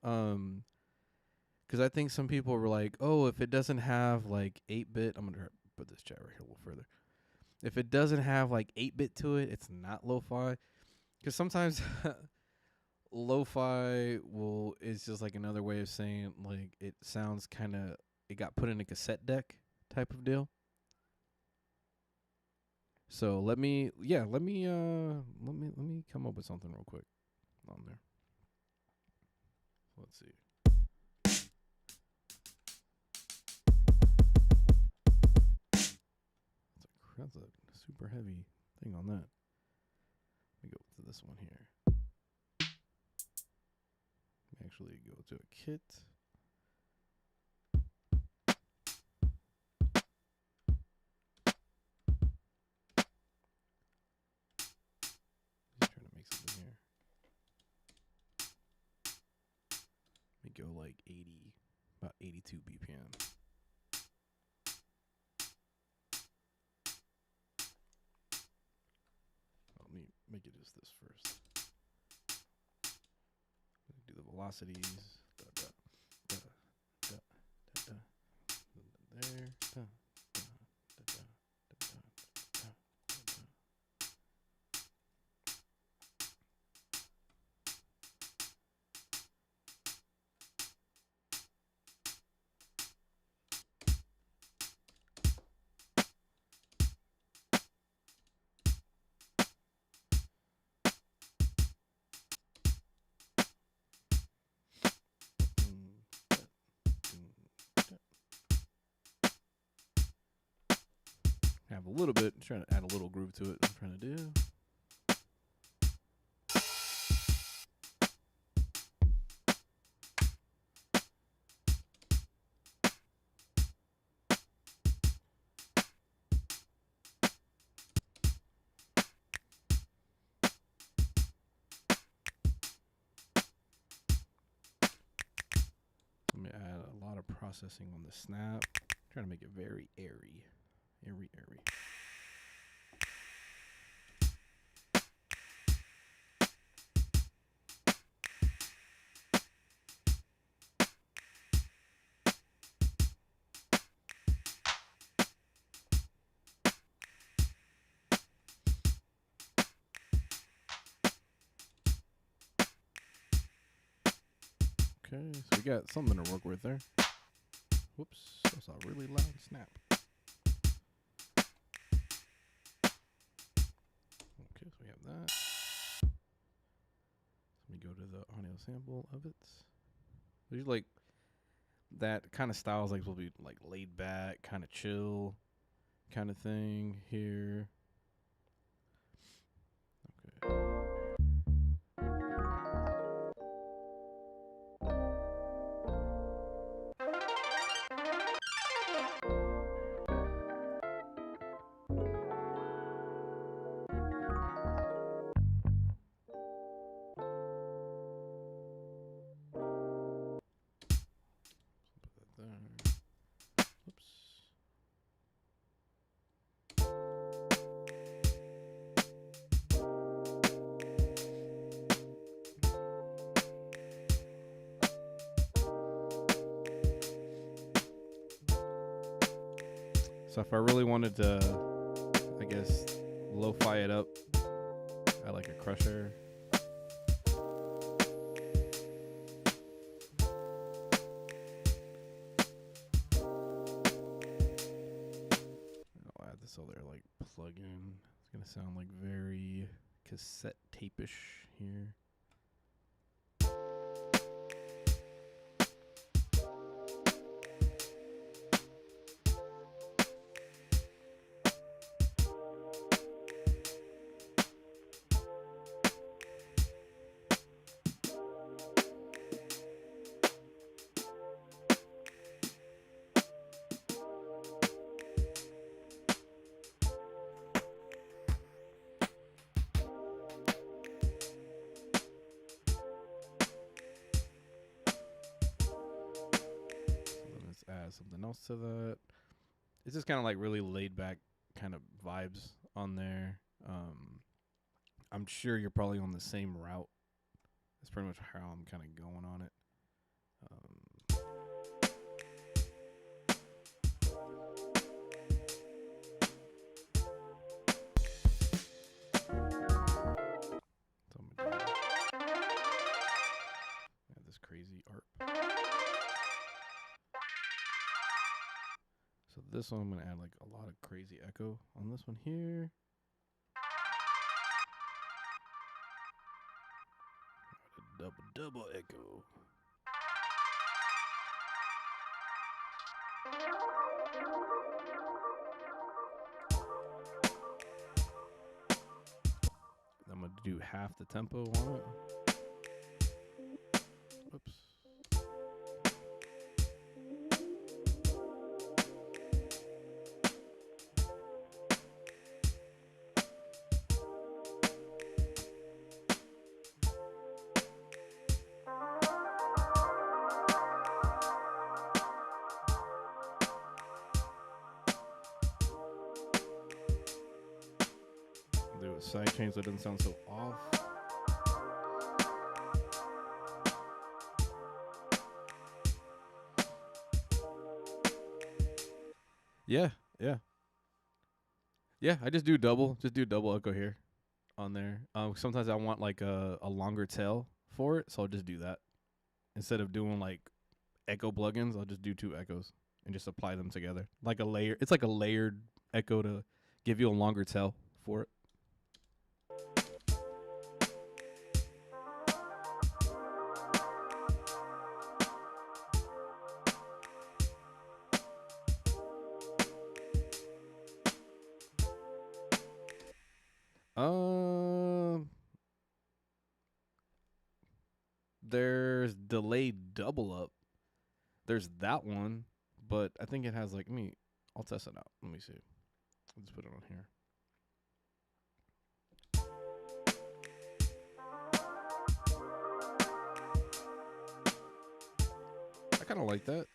Because I think some people were like, oh, if it doesn't have like 8-bit, I'm gonna put this chat right here a little further. If it doesn't have like 8-bit to it, it's not lo-fi. Because sometimes lo-fi is just like another way of saying like it sounds kind of, it got put in a cassette deck type of deal. So let me come up with something real quick on there. Let's see. That's a super heavy thing on that. Let me go to this one here. Let me actually go to a kit. Just trying to make something here. Let me go like 80, about 82 BPM. Let me make it just this first. Do the velocities. Da, da, da, da, da, da. There. Da, da, da, da, da, da, da, da, da. Have a little bit, trying to add a little groove to it. I'm trying to do. processing on the snap. Trying to make it very airy. Airy. Okay, so we got something to work with there. Whoops, that's a really loud snap. Okay, so we have that. Let me go to the audio sample of it. There's like that kind of style is like supposed to be like laid back, kind of chill, kind of thing here. Okay. Put that there. Oops. So if I really wanted to, I guess, lo-fi it up, I like a crusher. I'll add this other like plug-in. It's gonna sound like very cassette tape-ish here. Add something else to that. It's just kind of like really laid back kind of vibes on there. I'm sure you're probably on the same route. That's pretty much how I'm kind of going on it. So I'm gonna add this crazy ARP. So this one I'm gonna add like a lot of crazy echo on this one here. Double echo. I'm gonna do half the tempo on it. Oops. Do a side change so it doesn't sound so off. Yeah. I just do double echo here on there. Sometimes I want like a longer tail for it, so I'll just do that. Instead of doing like echo plugins, I'll just do 2 echoes and just apply them together. Like a layer. It's like a layered echo to give you a longer tail for it. There's delayed double up. There's that one, but I think it has like I'll test it out. Let me see. Let's put it on here. I kind of like that.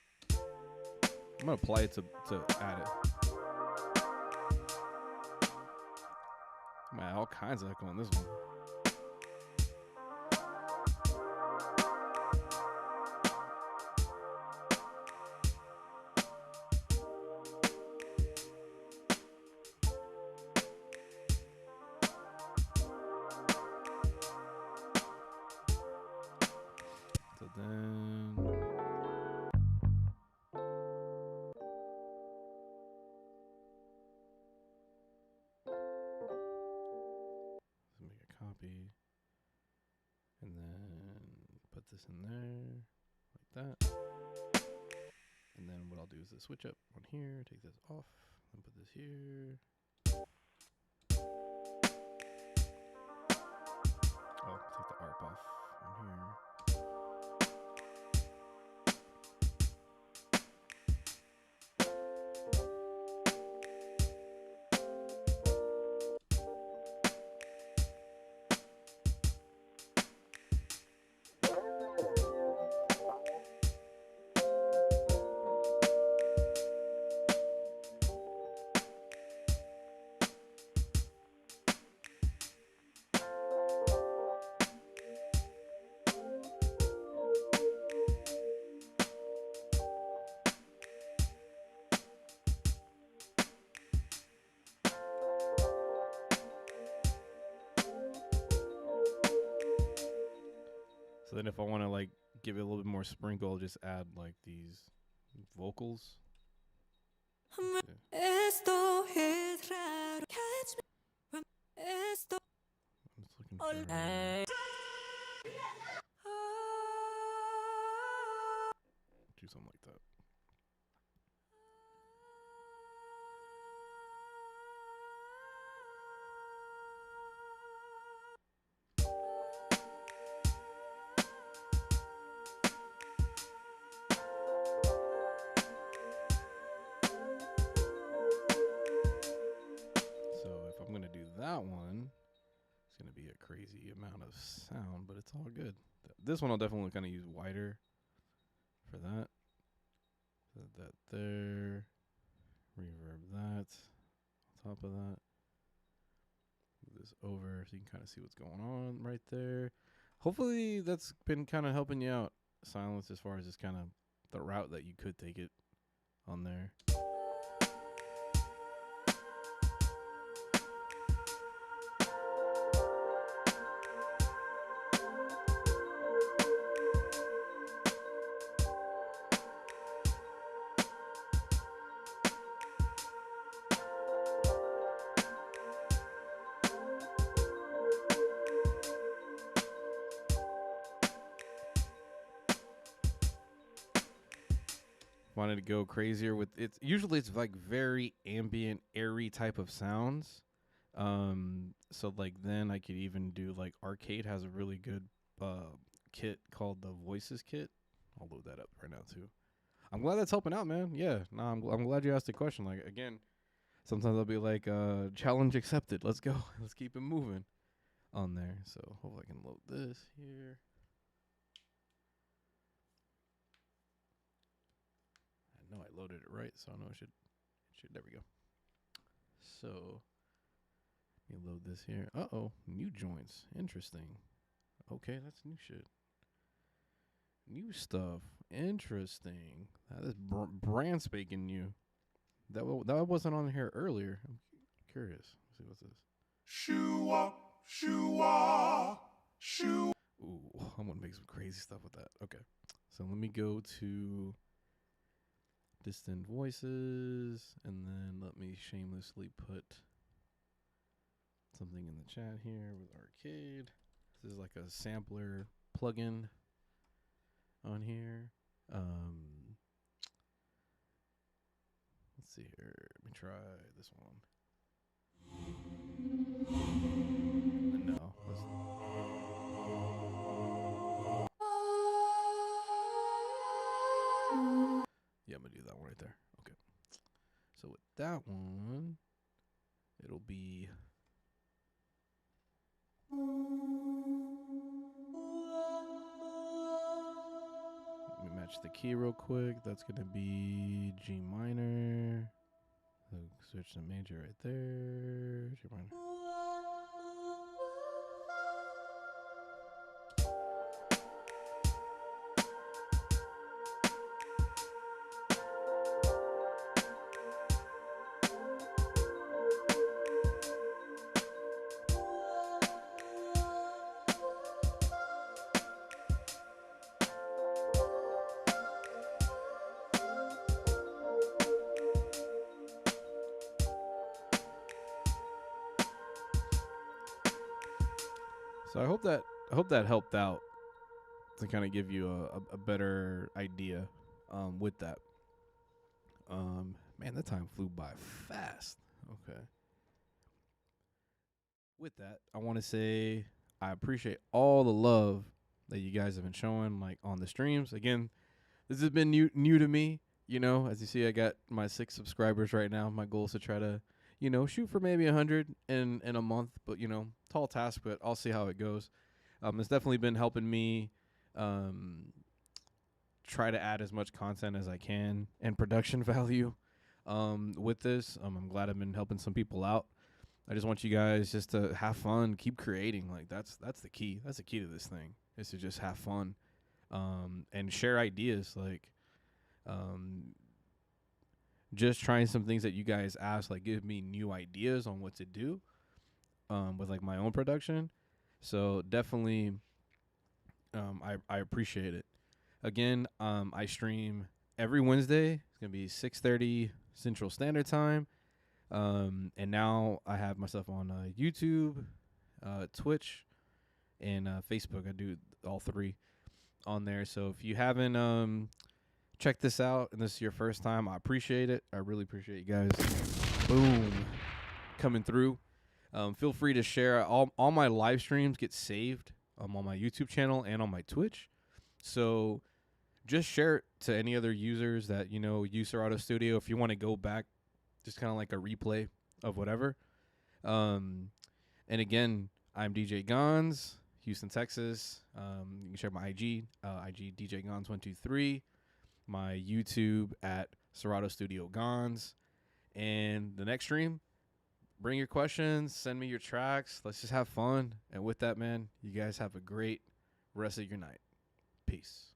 I'm gonna apply it to add it. Man, all kinds of echo on this one. So then, let's make a copy, and then put this in there like that. And then what I'll do is the switch up on here, take this off, and put this here. Oh, take the ARP off on here. So then if I want to like give it a little bit more sprinkle, I'll just add like these vocals. Esto es raro. Catch me. Esto. I'm just looking for do something like that. So if I'm gonna do that one, it's gonna be a crazy amount of sound, but it's all good. This one I'll definitely kind of use wider for that. Put that there. Reverb that. On top of that. Move this over so you can kind of see what's going on right there. Hopefully that's been kind of helping you out, Silence, as far as just kind of the route that you could take it on there. Wanted to go crazier with it's usually it's like very ambient, airy type of sounds. So like then I could even do like Arcade has a really good kit called the Voices kit. I'll load that up right now too. I'm glad that's helping out, man. Yeah, no, I'm glad you asked the question. Like again, sometimes I'll be like, challenge accepted. Let's go. Let's keep it moving on there. So hopefully I can load this here. I know I loaded it right, so I know it should there we go. So let me load this here. Uh-oh, new joints. Interesting. Okay, that's new shit. New stuff. Interesting. That is brand spanking new. That wasn't on here earlier. I'm curious. Let's see what's this. Shoo-wah, shoo-wah, shoo. Ooh, I'm gonna make some crazy stuff with that. Okay, so let me go to distant voices, and then let me shamelessly put something in the chat here with Arcade. This is like a sampler plugin on here. Let's see here. Let me try this one. No. Yeah, I'm gonna do that one right there. Okay. So with that one, it'll be. Let me match the key real quick. That's gonna be G minor. So switch to major right there. G minor. So I hope that helped out to kind of give you a better idea with that. Man, that time flew by fast. Okay. With that, I want to say I appreciate all the love that you guys have been showing, like on the streams. Again, this has been new to me. You know, as you see, I got my 6 subscribers right now. My goal is to try to, shoot for maybe 100 in a month. But tall task, but I'll see how it goes. It's definitely been helping me try to add as much content as I can and production value with this. I'm glad I've been helping some people out. I just want you guys just to have fun, keep creating. Like that's the key. That's the key to this thing, is to just have fun and share ideas. Like just trying some things that you guys ask, like give me new ideas on what to do with like my own production. So definitely I appreciate it. Again, I stream every Wednesday. It's gonna be 6:30 Central Standard Time. And now I have myself on YouTube, Twitch, and Facebook. I do all 3 on there. So if you haven't checked this out and this is your first time, I appreciate it. I really appreciate you guys. Boom, coming through. Feel free to share. All my live streams get saved on my YouTube channel and on my Twitch. So just share it to any other users that use Serato Studio. If you want to go back, just kind of like a replay of whatever. And again, I'm DJ Gons, Houston, Texas. You can check my IG DJ Gons123, my YouTube at Serato Studio Gons. And the next stream, bring your questions, send me your tracks. Let's just have fun. And with that, man, you guys have a great rest of your night. Peace.